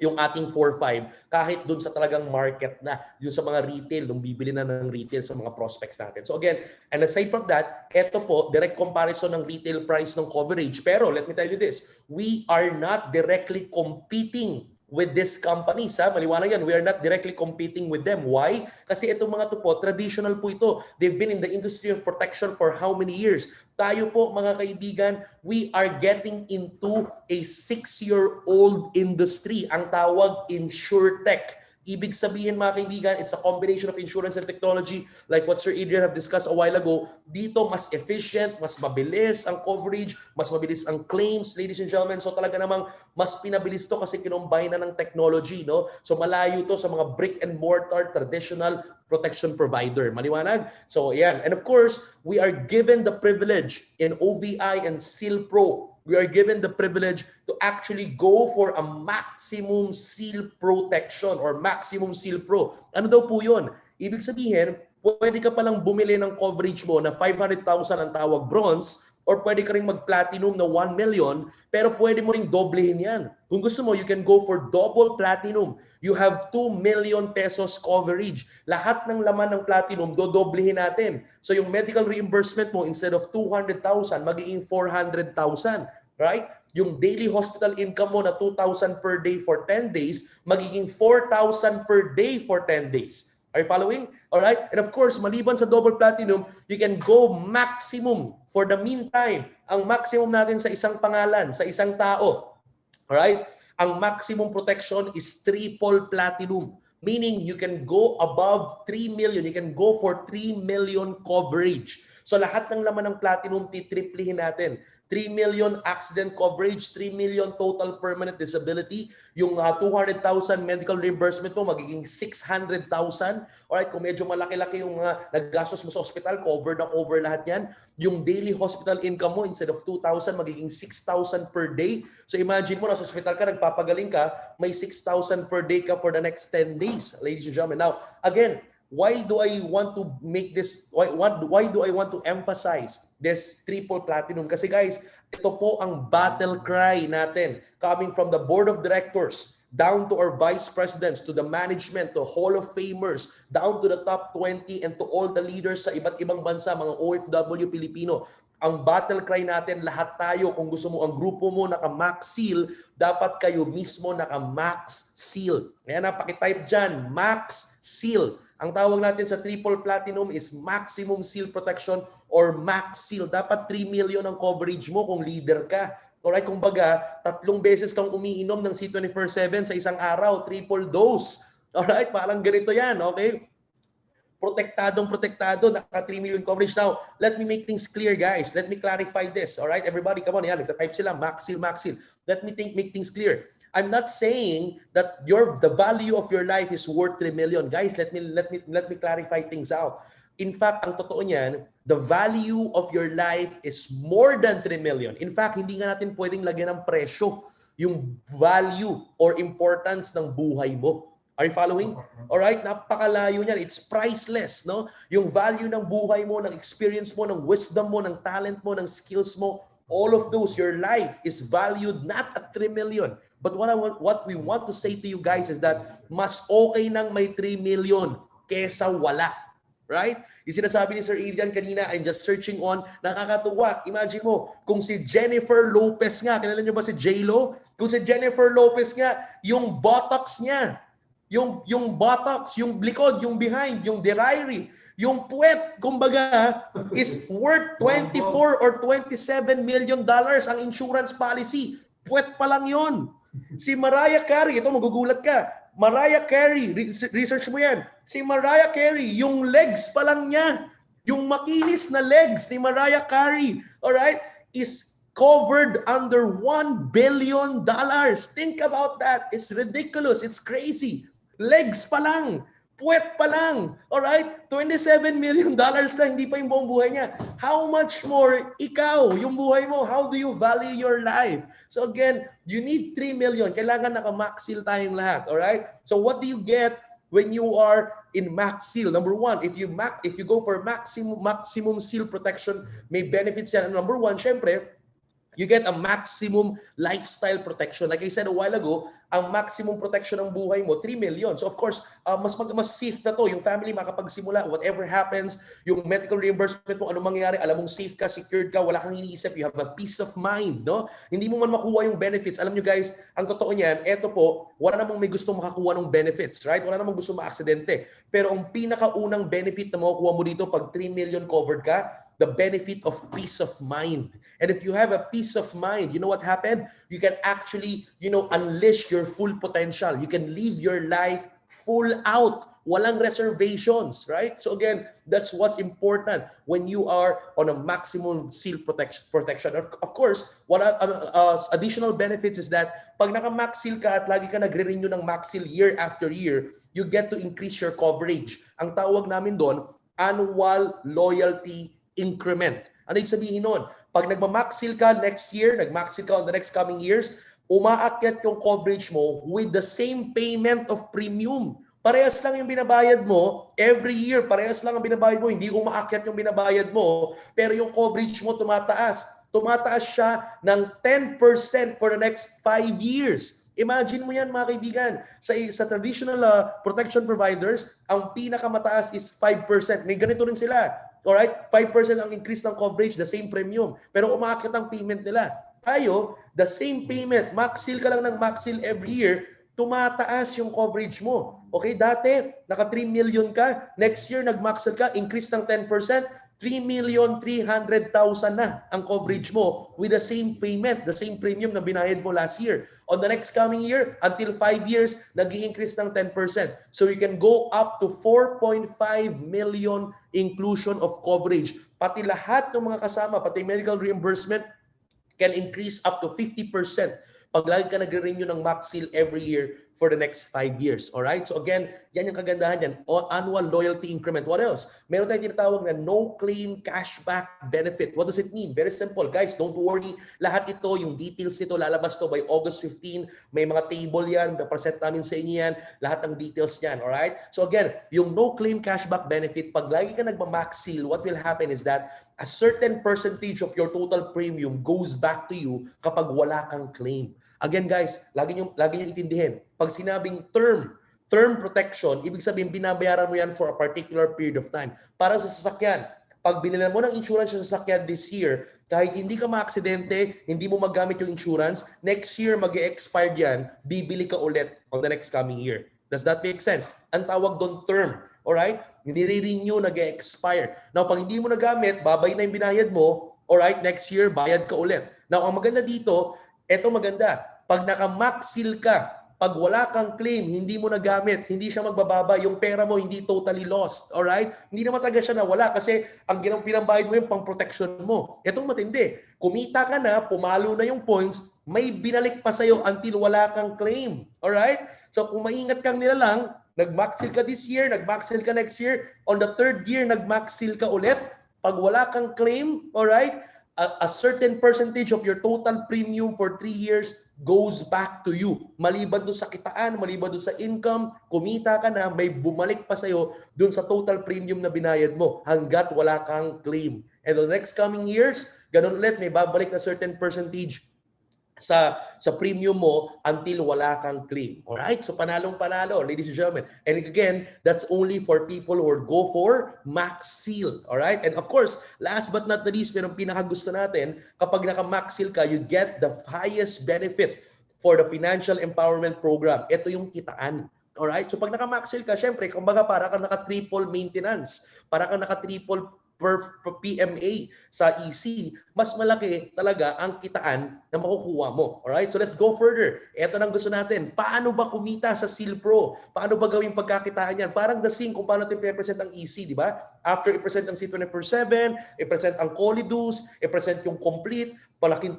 yung ating 4-5 kahit dun sa talagang market na, yung sa mga retail, nung bibili na ng retail sa mga prospects natin. So again, and aside from that, eto po, direct comparison ng retail price ng coverage. Pero let me tell you this, we are not directly competing with these companies. Maliwanag yan, we are not directly competing with them. Why? Kasi itong mga to po, traditional po ito. They've been in the industry of protection for how many years? Tayo po, mga kaibigan, we are getting into a 6-year-old industry. Ang tawag, InsurTech. Ibig sabihin, mga kaibigan, it's a combination of insurance and technology like what Sir Adrian have discussed a while ago. Dito, mas efficient, mas mabilis ang coverage, mas mabilis ang claims, ladies and gentlemen. So talaga namang mas pinabilis to kasi kinumbine na ng technology, no? So malayo to sa mga brick and mortar traditional protection provider. Maliwanag? So yan. And of course, we are given the privilege in OVI and Seal Pro. We are given the privilege to actually go for a maximum seal protection or maximum seal pro. Ano daw po yun? Ibig sabihin, pwede ka palang bumili ng coverage mo na 500,000 ang tawag bronze or pwede ka rin mag-platinum na 1 million pero pwede mo ring doblehin yan. Kung gusto mo, you can go for double platinum. You have 2 million pesos coverage. Lahat ng laman ng platinum, dodoblehin natin. So yung medical reimbursement mo, instead of 200,000, magiging 400,000. Right? Yung daily hospital income mo na 2,000 per day for 10 days, magiging 4,000 per day for 10 days. Are you following? Alright? And of course, maliban sa double platinum, you can go maximum for the meantime. Ang maximum natin sa isang pangalan, sa isang tao. Alright? Ang maximum protection is triple platinum. Meaning you can go above 3 million. You can go for 3 million coverage. So lahat ng laman ng platinum, titriplihin natin. 3 million accident coverage, 3 million total permanent disability. Yung 200,000 medical reimbursement mo, magiging 600,000. Alright, kung medyo malaki-laki yung naggastos mo sa hospital, cover lahat yan. Yung daily hospital income mo, instead of 2,000, magiging 6,000 per day. So imagine mo, nasa hospital ka, nagpapagaling ka, may 6,000 per day ka for the next 10 days, ladies and gentlemen. Now, again, why do I want to make this, why do I want to emphasize this triple platinum? Kasi guys, ito po ang battle cry natin coming from the board of directors down to our vice presidents, to the management, to Hall of Famers, down to the top 20 and to all the leaders sa iba't ibang bansa, mga OFW Pilipino. ang battle cry natin, lahat tayo, kung gusto mo, ang grupo mo naka-max seal, dapat kayo mismo naka-max seal. Kaya napakitype dyan, max seal. Ang tawag natin sa triple platinum is maximum seal protection or max seal. Dapat 3 million ang coverage mo kung leader ka. Alright, kumbaga, 3 beses kang umiinom ng C24/7 sa isang araw, triple dose. Alright, parang ganito yan, okay? Protektado, naka 3 million coverage. Now, let me make things clear, guys. Let me clarify this. Alright, everybody, come on, yan, nagta-type sila, max seal, max seal. Let me make things clear. I'm not saying that the value of your life is worth 3 million. Guys, let me clarify things out. In fact, ang totoo niyan, the value of your life is more than 3 million. In fact, hindi nga natin pwedeng lagyan ng presyo yung value or importance ng buhay mo. Are you following? All right, napakalayo niyan. It's priceless, no? Yung value ng buhay mo, ng experience mo, ng wisdom mo, ng talent mo, ng skills mo, all of those, your life is valued not at 3 million. But what we want to say to you guys is that mas okay nang may 3 million kesa wala. Right? Yung sinasabi ni Sir Adrian kanina, I'm just searching on, nakakatuwa. Imagine mo, kung si Jennifer Lopez nga, kilala niyo ba si J-Lo? Kung si Jennifer Lopez nga, yung botox niya, yung botox, yung likod, yung behind, yung derriere, yung puwet, kumbaga, is worth 24 or 27 million dollars ang insurance policy. Puwet pa lang yon. Si Mariah Carey, ito magugulat ka, Mariah Carey, research mo yan, si Mariah Carey, yung legs pa lang niya, yung makinis na legs ni Mariah Carey, alright, is covered under $1 billion. Think about that. It's ridiculous. It's crazy. Legs pa lang. Puwet pa lang. Alright? $27 million na, hindi pa yung buong buhay niya. How much more ikaw, yung buhay mo? How do you value your life? So again, you need 3 million. Kailangan naka-max seal tayong lahat. Alright? So what do you get when you are in max seal? Number one, if you go for maximum seal protection, may benefits yan. Number one, syempre, you get a maximum lifestyle protection. Like I said a while ago, ang maximum protection ng buhay mo, 3 million. So of course, mas safe na to. Yung family makapagsimula, whatever happens, yung medical reimbursement mo, anong mangyayari, alam mong safe ka, secured ka, wala kang iniisip, you have a peace of mind, no? Hindi mo man makuha yung benefits. Alam nyo guys, ang totoo niyan, eto po, wala namang may gustong makakuha ng benefits, right? Wala namang gusto ma-aksidente. Pero ang pinakaunang benefit na makukuha mo dito pag 3 million covered ka, the benefit of peace of mind. And if you have a peace of mind, you know what happened? You can actually, unleash your full potential. You can live your life full out. Walang reservations, right? So again, that's what's important when you are on a maximum seal protection. Of course, what additional benefits is that pag naka-max seal ka at lagi ka nagre-renew ng max seal year after year, you get to increase your coverage. Ang tawag namin doon, annual loyalty increment. Ano yung sabihin nun? Pag nagma-max seal ka next year, nag-max seal ka on the next coming years, umaakyat yung coverage mo with the same payment of premium. Parehas lang yung binabayad mo, every year, parehas lang ang binabayad mo, hindi umaakyat yung binabayad mo, pero yung coverage mo tumataas. Tumataas siya ng 10% for the next 5 years. Imagine mo yan mga kaibigan. Sa traditional protection providers, ang pinakamataas is 5%. May ganito rin sila. Alright? 5% ang increase ng coverage, the same premium. Pero umakit ang payment nila. Tayo, the same payment. Max seal ka lang ng max seal every year, tumataas yung coverage mo. Okay? Dati, naka 3 million ka. Next year, nag-max seal ka, increase ng 10%, 3,300,000 na ang coverage mo with the same payment, the same premium na binayad mo last year. On the next coming year, until 5 years, nag-i-increase ng 10%. So you can go up to 4.5 million inclusion of coverage. Pati lahat ng mga kasama, pati medical reimbursement, can increase up to 50% pag lagi ka nagre-renew ng max seal every year for the next 5 years. Alright? So again, yan yung kagandahan yan. Annual loyalty increment. What else? Meron tayong tinatawag na no-claim cashback benefit. What does it mean? Very simple. Guys, don't worry. Lahat ito, yung details nito, lalabas to by August 15. May mga table yan. Present namin sa inyo yan. Lahat ng details yan. Alright? So again, yung no-claim cashback benefit, pag lagi ka nagma-max seal, what will happen is that a certain percentage of your total premium goes back to you kapag wala kang claim. Again guys, lagi niyo itindihin. Pag sinabing term protection, ibig sabihin binabayaran mo yan for a particular period of time. Para sa sasakyan, pag binilan mo ng insurance sa sasakyan this year, kahit hindi ka maaksidente, hindi mo magamit yung insurance, next year mag-e-expired yan, bibili ka ulit on the next coming year. Does that make sense? Ang tawag doon term. Alright? Nire-renew, nag-e-expire. Now, pag hindi mo nagamit, babay na yung binayad mo, alright, next year, bayad ka ulit. Now, ang maganda dito, eto maganda, pag naka-max seal ka, pag wala kang claim, hindi mo nagamit, hindi siya magbababa, yung pera mo hindi totally lost. Alright? Hindi naman talaga siya nawala kasi ang pinambayad mo yung pang-protection mo. Etong matindi. Kumita ka na, pumalo na yung points, may binalik pa sa'yo until wala kang claim. Alright? So kung maingat kang nilalang, nag-max seal ka this year, nag-max seal ka next year, on the third year, nag-max seal ka ulit. Pag wala kang claim, alright, a certain percentage of your total premium for 3 years goes back to you. Maliban doon sa kitaan, maliban doon sa income, kumita ka na, may bumalik pa sa'yo doon sa total premium na binayad mo hanggat wala kang claim. And the next coming years, ganun ulit, may babalik na certain percentage sa premium mo until wala kang claim. Alright? So panalong-panalo, ladies and gentlemen. And again, that's only for people who go for max seal. Alright? And of course, last but not the least, pero pinakagusto natin, kapag naka-max seal ka, you get the highest benefit for the financial empowerment program. Ito yung kitaan. Alright? So pag naka-max seal ka, syempre, kumbaga para kang naka-triple maintenance, para kang naka-triple per PMA sa EC, mas malaki talaga ang kitaan na makukuha mo. Alright? So let's go further. Ito nang gusto natin. Paano ba kumita sa Seal Pro? Paano ba gawing pagkakitaan yan? Parang the same kung paano natin i-present ang EC, di ba? After i-present ang C24/7, i-present ang Colidus, i-present yung complete,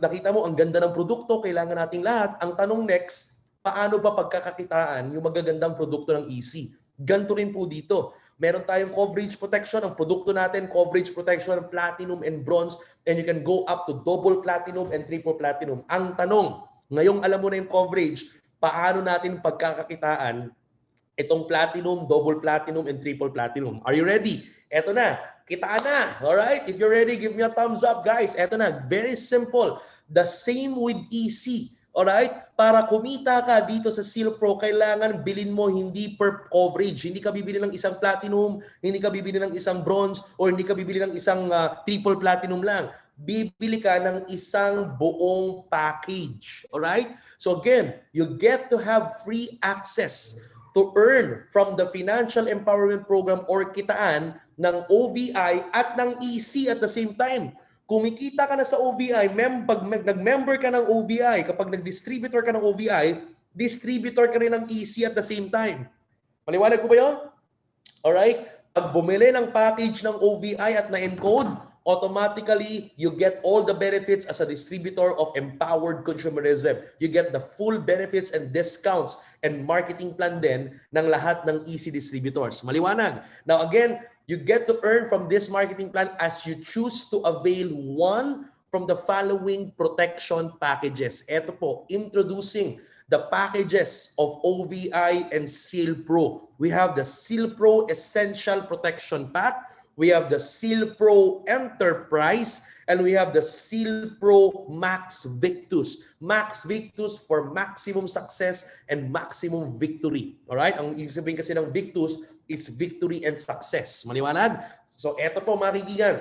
nakita mo ang ganda ng produkto, kailangan nating lahat. Ang tanong next, paano ba pagkakakitaan yung magagandang produkto ng EC? Ganito rin po dito. Meron tayong coverage protection. Ang produkto natin, coverage protection, platinum and bronze. And you can go up to double platinum and triple platinum. Ang tanong, ngayong alam mo na yung coverage, paano natin pagkakakitaan itong platinum, double platinum, and triple platinum? Are you ready? Eto na. Kitaan na. Alright? If you're ready, give me a thumbs up, guys. Eto na. Very simple. The same with EC. Alright? Para kumita ka dito sa Seal Pro, kailangan bilhin mo hindi per coverage. Hindi ka bibili ng isang platinum, hindi ka bibili ng isang bronze, or hindi ka bibili ng isang triple platinum lang. Bibili ka ng isang buong package. Alright? So again, you get to have free access to earn from the Financial Empowerment Program or kitaan ng OVI at ng EC at the same time. Kumikita ka na sa OVI, pag nag-member ka ng OVI, kapag nag-distributor ka ng OVI, distributor ka rin ng EC at the same time. Maliwanag ko ba yun? Alright? Pag bumili ng package ng OVI at na-encode, automatically, you get all the benefits as a distributor of empowered consumerism. You get the full benefits and discounts and marketing plan din ng lahat ng EC distributors. Maliwanag. Now again, you get to earn from this marketing plan as you choose to avail one from the following protection packages. Ito po, introducing the packages of OVI and Seal Pro. We have the Seal Pro Essential Protection Pack, we have the Seal Pro Enterprise, and we have the Seal Pro Max Victus. Max Victus for maximum success and maximum victory. Alright? Ang ibig sabihin kasi ng Victus is victory and success. Maliwanag? So, eto po mga kaibigan.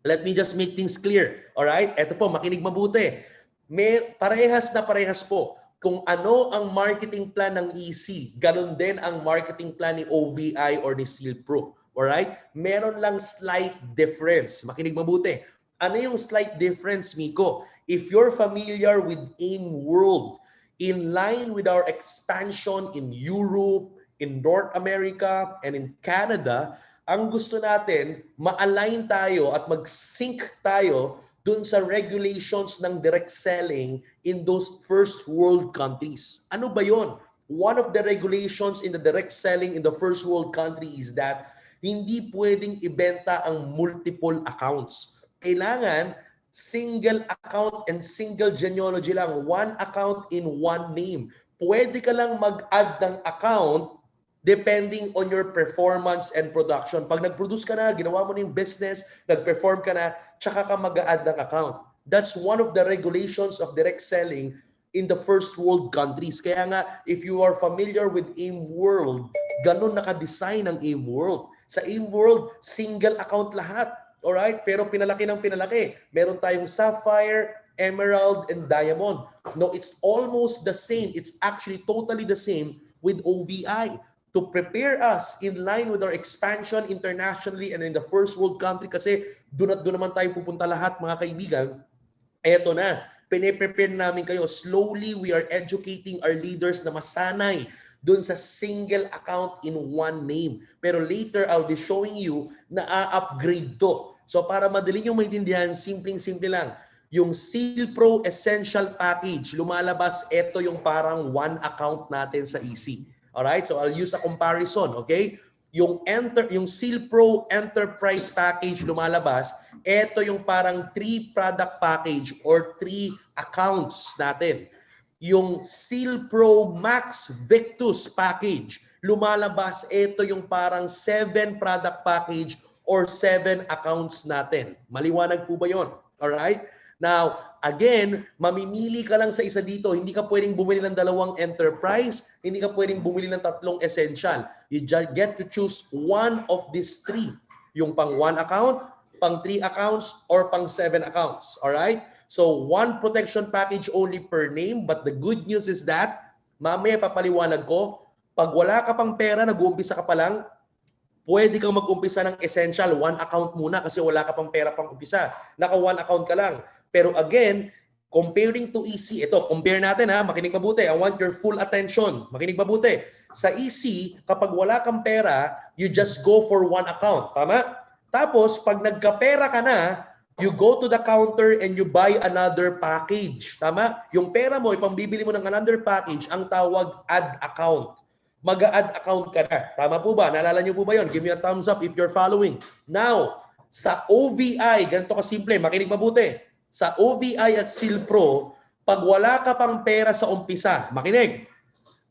Let me just make things clear. Alright? Eto po, makinig mabuti. May parehas na parehas po. Kung ano ang marketing plan ng EC, ganun din ang marketing plan ni OVI or ni Seal Pro. Alright? Meron lang slight difference. Makinig mabuti. Ano yung slight difference, Miko? If you're familiar with AIM World, in line with our expansion in Europe, in North America, and in Canada, ang gusto natin, ma-align tayo at mag-sync tayo dun sa regulations ng direct selling in those first world countries. Ano ba yon? One of the regulations in the direct selling in the first world country is that hindi pwedeng ibenta ang multiple accounts. Kailangan single account and single genealogy lang. One account in one name. Pwede ka lang mag-add ng account depending on your performance and production. Pag nag-produce ka na, ginawa mo na yung business, nag-perform ka na, tsaka ka mag-add ng account. That's one of the regulations of direct selling in the first world countries. Kaya nga, if you are familiar with AIM World, ganun naka-design ang AIM World. Sa AIM World, single account lahat. alright? Pero pinalaki ng pinalaki. Meron tayong sapphire, emerald, and diamond. No, it's almost the same. It's actually totally the same with OVI to prepare us in line with our expansion internationally and in the first world country kasi doon at doon naman tayo pupunta lahat mga kaibigan. Eto na, pine-prepare namin kayo. Slowly, we are educating our leaders na masanay doon sa single account in one name. Pero later, I'll be showing you na a-upgrade to. So para madali nyo maintindihan, simpleng-simple lang. Yung Seal Pro Essential Package, lumalabas, ito yung parang one account natin sa EC. Alright? So I'll use a comparison, okay? Yung Seal Pro Enterprise Package lumalabas, ito yung parang 3 product package or 3 accounts natin. Yung Seal Pro Max Victus Package, lumalabas, ito yung parang 7 product package or 7 accounts natin. Maliwanag po ba yun? Alright? Now, again, mamimili ka lang sa isa dito. Hindi ka pwedeng bumili ng 2 enterprise. Hindi ka pwedeng bumili ng 3 essential. You just get to choose one of these 3. Yung pang 1 account, pang 3 accounts, or pang 7 accounts. Alright? So, 1 protection package only per name. But the good news is that, mamaya papaliwanag ko, pag wala ka pang pera, nag-uumpisa ka pa lang, pwede kang mag-umpisa ng essential. 1 account muna kasi wala ka pang pera pang umpisa. Naka 1 account ka lang. Pero again, comparing to EC, ito, compare natin ha, makinig mabuti. I want your full attention. Makinig mabuti. Sa EC, kapag wala kang pera, you just go for 1 account. Tama? Tapos, pag nagkapera ka na, you go to the counter and you buy another package. Tama? Yung pera mo, ipambibili mo ng another package, ang tawag add account. Mag-add account ka na. Tama po ba? Naalala niyo po ba yun? Give me a thumbs up if you're following. Now, sa OVI, ganito kasimple, makinig mabuti. Sa OVI at Seal Pro, pag wala ka pang pera sa umpisa, makinig,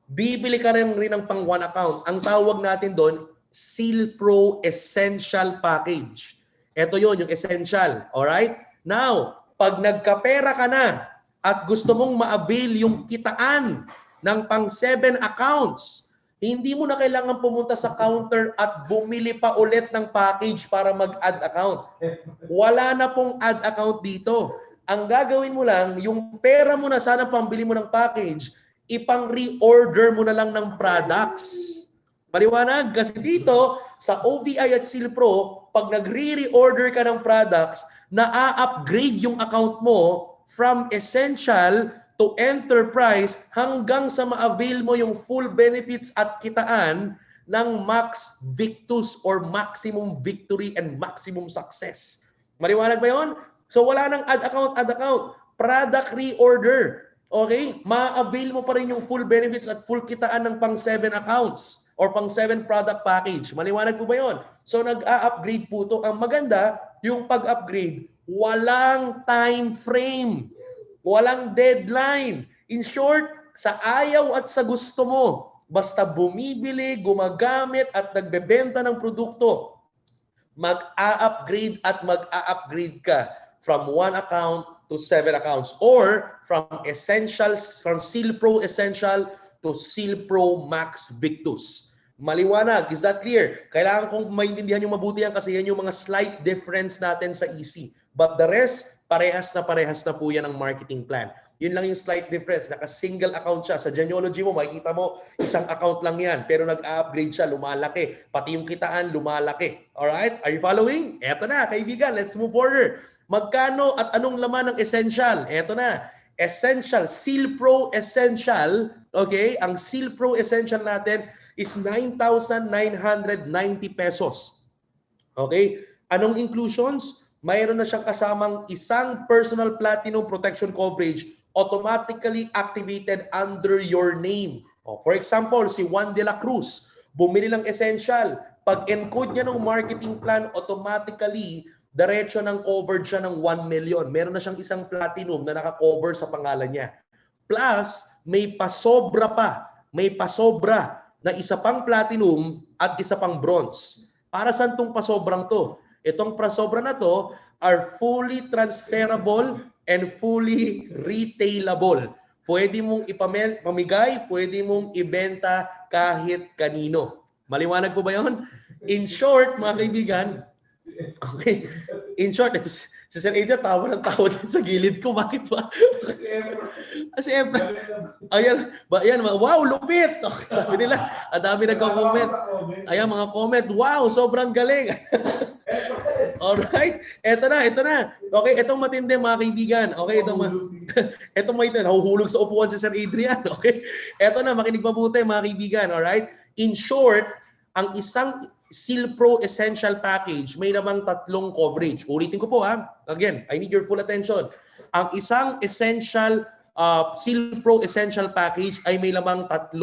bibili ka rin ng pang 1 account. Ang tawag natin doon, Seal Pro Essential Package. Ito yon yung essential. Alright? Now, pag nagkapera ka na at gusto mong ma-avail yung kitaan ng pang 7 accounts, hindi mo na kailangan pumunta sa counter at bumili pa ulit ng package para mag-add account. Wala na pong add account dito. Ang gagawin mo lang, yung pera mo na sana pambili mo ng package, ipang-reorder mo na lang ng products. Paliwanag? Kasi dito, sa OVI at Seal Pro, pag nagre-reorder ka ng products, na-upgrade yung account mo from essential to enterprise hanggang sa ma-avail mo yung full benefits at kitaan ng Max Victus or Maximum Victory and Maximum Success. Maliwanag ba yun? So wala nang add account, product reorder. Okay? Ma-avail mo pa rin yung full benefits at full kitaan ng pang 7 accounts or pang 7 product package. Maliwanag po ba yun? So nag-a-upgrade po ito. Ang maganda, yung pag-upgrade, walang time frame. Walang deadline. In short, sa ayaw at sa gusto mo, basta bumibili, gumagamit at nagbebenta ng produkto, mag-a-upgrade at mag-a-upgrade ka from 1 account to 7 accounts or from essentials, from Seal Pro Essential to Seal Pro Max Victus. Maliwanag, is that clear? Kailangan kong maintindihan yung mabuti yan kasi yan yung mga slight difference natin sa EC. But the rest, parehas na po yan ang marketing plan. Yun lang yung slight difference. Naka-single account siya. Sa Genealogy mo, makikita mo, isang account lang yan. Pero nag-upgrade siya, lumalaki. Pati yung kitaan, lumalaki. Alright? Are you following? Eto na, kaibigan. Let's move forward. Magkano at anong laman ng essential? Eto na. Essential. Seal Pro Essential. Okay? Ang Seal Pro Essential natin is 9,990 pesos. Okay? Anong inclusions? Mayroon na siyang kasamang isang personal platinum protection coverage automatically activated under your name. For example, si Juan de la Cruz, bumili ng essential. Pag encode niya ng marketing plan, automatically, diretso ng covered siya ng 1 million. Meron na siyang isang platinum na naka-cover sa pangalan niya. Plus, may pasobra pa. May pasobra na isa pang platinum at isa pang bronze. Para saan tong pasobrang to? Itong pasobra na to are fully transferable and fully retailable. Pwede mong ipamigay, pwede mong ibenta kahit kanino. Maliwanag po ba yun? In short, mga kaibigan, Okay. In short, ito si Sir Adrian, tawa ng tawa din sa gilid ko. Bakit ba? Kasi ayan, wow, lupit! Okay, sabi nila, ang dami nagko-comment. Ayan, mga comment, wow, sobrang galing. Alright, eto na. Okay, etong matindi mga kaibigan. Okay, etong matindi, nahuhulog sa upuan si Sir Adrian. Okay, eto na, makinig mabuti mga kaibigan. Alright, in short, ang isang Seal Pro Essential Package may namang 3 coverage. Ulitin ko po ha. Again, I need your full attention. Ang isang Essential Seal Pro Essential Package ay may lamang 3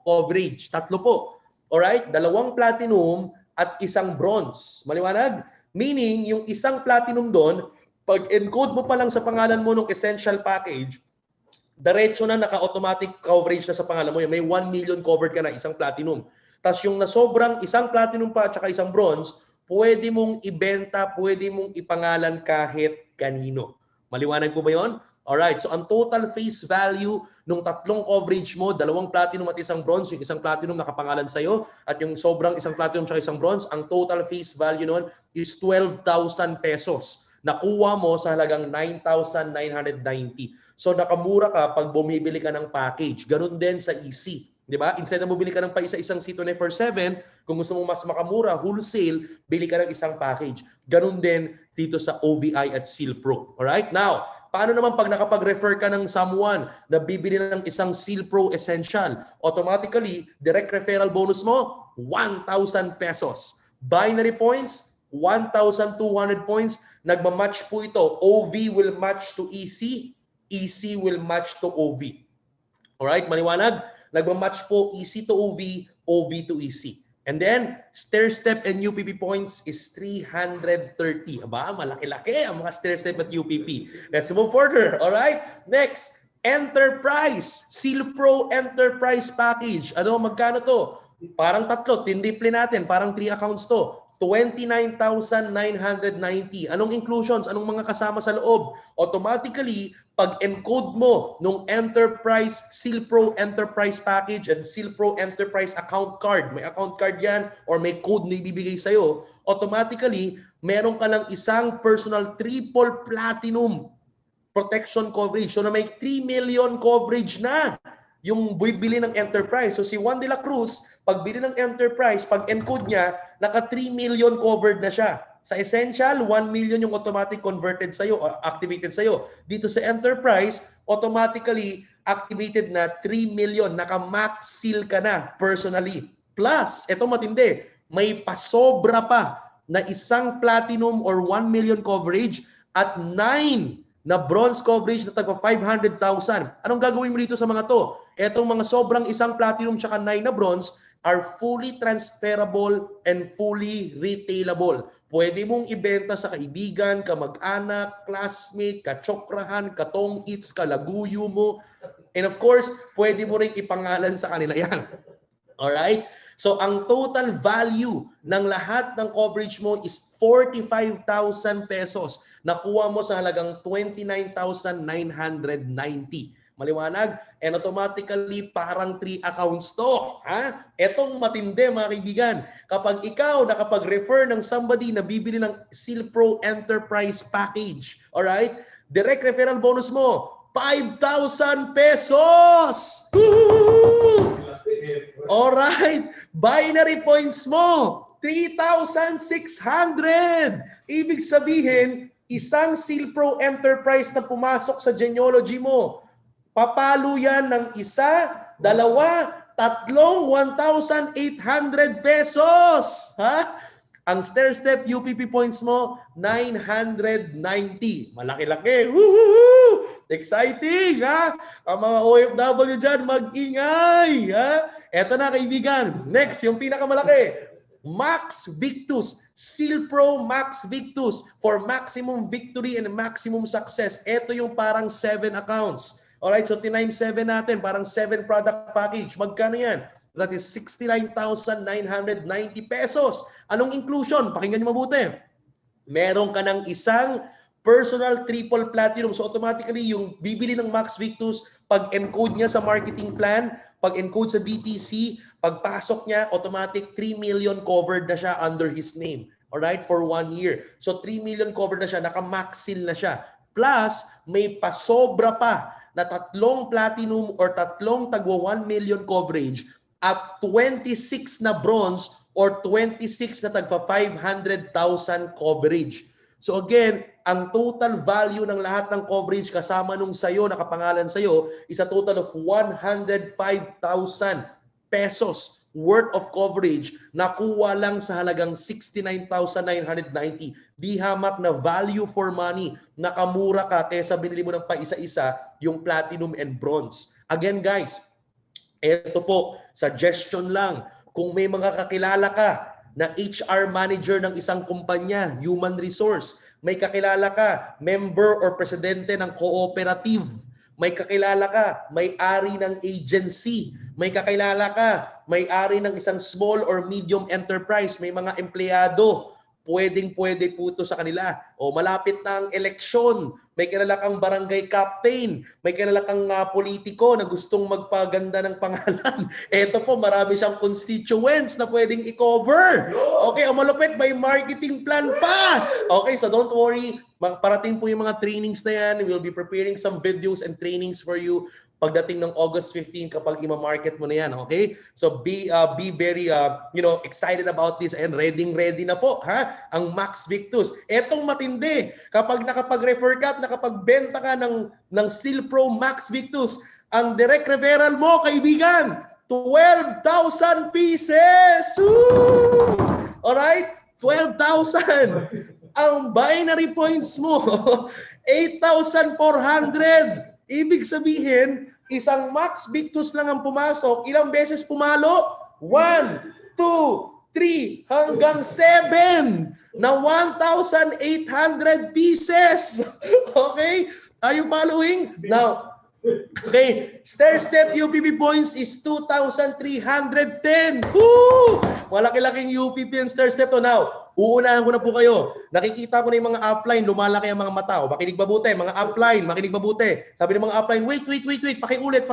coverage. 3 po. Alright? 2 platinum at 1 bronze. Maliwanag? Meaning, yung isang platinum doon, pag encode mo pa lang sa pangalan mo ng Essential Package, diretso na naka-automatic coverage na sa pangalan mo. May 1 million covered ka na, isang platinum. Tapos yung nasobrang isang platinum pa at saka isang bronze, pwede mong ibenta, pwede mong ipangalan kahit kanino. Maliwanag po ba yun? Alright, so ang total face value nung 3 coverage mo, 2 platinum at 1 bronze, yung isang platinum nakapangalan sa'yo, at yung sobrang isang platinum at 1 bronze, ang total face value nun is 12,000 pesos. Nakuha mo sa halagang 9,990. So nakamura ka pag bumibili ka ng package. Ganun din sa EC. Di ba? Instead na bumili ka ng isa-isang C24/7, kung gusto mong mas makamura, wholesale, bili ka ng isang package. Ganun din dito sa OVI at Seal Pro. Alright? Now, paano naman pag nakapag-refer ka ng someone na bibili ng isang Seal Pro Essential? Automatically, direct referral bonus mo, 1,000 pesos. Binary points, 1,200 points. Nagmamatch po ito. OV will match to EC, EC will match to OV. Alright? Maliwanag? Nagmamatch po EC to OV, OV to EC. And then, stair-step and UPP points is 330. Aba, malaki-laki ang mga stair-step at UPP. Let's move further. Alright? Next, Enterprise. Seal Pro Enterprise Package. Ano, magkano to? Parang 3. Tindiple natin. Parang 3 accounts to. 29,990. Anong inclusions? Anong mga kasama sa loob? Automatically, pag encode mo nung Enterprise, Seal Pro Enterprise Package and Seal Pro Enterprise account card, may account card yan or may code na ibibigay sa'yo, automatically, meron ka lang isang personal triple platinum protection coverage. So na may 3 million coverage na yung bibili ng Enterprise. So si Juan de la Cruz, pag bili ng Enterprise, pag encode niya, naka 3 million covered na siya. Sa Essential, 1 million yung automatic converted sa'yo or activated sa'yo. Dito sa Enterprise, automatically activated na 3 million. Naka-max seal ka na personally. Plus, eto matindi, may pasobra pa na isang platinum or 1 million coverage at 9 na bronze coverage na tagpa 500,000. Anong gagawin mo dito sa mga to? Etong mga sobrang isang platinum tsaka 9 na bronze are fully transferable and fully retailable. Pwede mong ibenta sa kaibigan, kamag-anak, classmate, kachokrahan, katong-its, kalaguyo mo. And of course, pwede mo rin ipangalan sa kanila yan. Alright? So, ang total value ng lahat ng coverage mo is 45,000 pesos. Nakuha mo sa halagang 29,990. Maliwanag? And automatically, parang 3 accounts to. Ha? Etong matindi, mga kaibigan. Kapag ikaw nakapag-refer ng somebody na bibili ng Seal Pro Enterprise Package, alright? Direct referral bonus mo, 5,000 pesos! Woo! Alright, binary points mo, 3,600. Ibig sabihin, isang Seal Pro Enterprise na pumasok sa genealogy mo, papalo yan ng 1, 2, 3, 1,800 pesos. Ha? Ang stair-step UPP points mo, 990. Malaki-laki. Woo-hoo-hoo! Exciting, ha? Ang mga OFW dyan, mag-ingay, ha? Eto na, kaibigan. Next, yung pinakamalaki. Max Victus. Seal Pro Max Victus for maximum victory and maximum success. Ito yung parang 7 accounts. Alright, so tinimes 7 natin, parang 7 product package. Magkano yan? That is 69,990 pesos. Anong inclusion? Pakinggan nyo mabuti. Meron ka ng isang personal triple platinum. So automatically, yung bibili ng Max Victus, pag encode niya sa marketing plan, pag encode sa BTC, pagpasok niya, automatic 3 million covered na siya under his name. Alright, for 1 year. So 3 million covered na siya, naka-maxil na siya. Plus, may pasobra pa na 3 platinum or 3 tagwa 1 million coverage at 26 na bronze or 26 na tagpa 500,000 coverage. So again, ang total value ng lahat ng coverage kasama nung sayo, nakapangalan sayo, is a total of 105,000 pesos worth of coverage, nakuha lang sa halagang 69,990. Di hamak na value for money, nakamura ka kaysa binili mo ng paisa-isa yung platinum and bronze. Again guys, eto po, suggestion lang, kung may mga kakilala ka na HR manager ng isang kumpanya, human resource, may kakilala ka, member or presidente ng cooperative, may kakilala ka, may-ari ng agency, may kakilala ka, may-ari ng isang small or medium enterprise, may mga empleyado, pwedeng-pwede po ito sa kanila. O malapit na ang eleksyon, may kilala kang barangay captain, may kilala kang politiko na gustong magpaganda ng pangalan. Eto po, marami siyang constituents na pwedeng i-cover. Okay, o malupit, may marketing plan pa. Okay, so don't worry, parating po yung mga trainings na yan. We'll be preparing some videos and trainings for you pagdating ng August 15 kapag ima-market mo na yan, okay? So be very excited about this and ready na po, ha? Ang Max Victus. Etong matindi, kapag nakapag-refer ka at nakapagbenta ka ng Silpro Max Victus, ang direct referral mo, kaibigan, 12,000 pieces! Woo! Alright? 12,000. Ang binary points mo, 8,400. Ibig sabihin, isang Max Victus lang ang pumasok. Ilang beses pumalo? 1, 2, 3, hanggang 7 na 1,800 pieces. Okay? Are you following? Now, okay, stair-step UPP points is 2,310. Woo! Malaki-laking UPP and stair-step to. Now, uunahan ko na po kayo. Nakikita ko na yung mga upline, lumalaki ang mga mata. O, makinig mabuti. Mga upline, makinig mabuti. Sabi ng mga upline, wait. Pakiulit.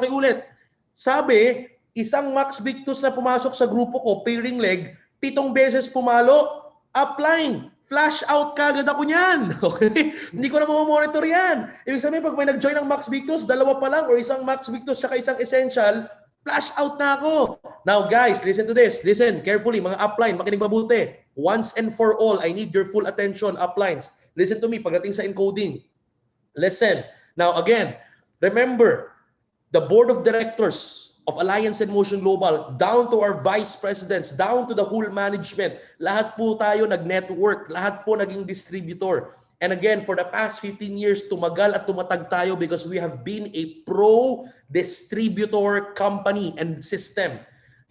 Sabi, isang Max Victus na pumasok sa grupo ko, pairing leg, 7 beses pumalo, upline. Flash out kagad ako niyan. Okay? Hindi ko na monitor yan. Ibig sabihin, pag may nag-join ng Max Victus, 2 pa lang, or isang Max Victus saka isang essential, flash out na ako. Now guys, listen to this. Listen carefully, mga upline, makinig mabuti. Once and for all, I need your full attention, uplines. Listen to me pagdating sa encoding. Listen. Now again, remember, the board of directors of Alliance and Motion Global, down to our vice presidents, down to the whole management, lahat po tayo nag-network, lahat po naging distributor. And again, for the past 15 years, tumagal at tumatag tayo because we have been a pro-distributor company and system.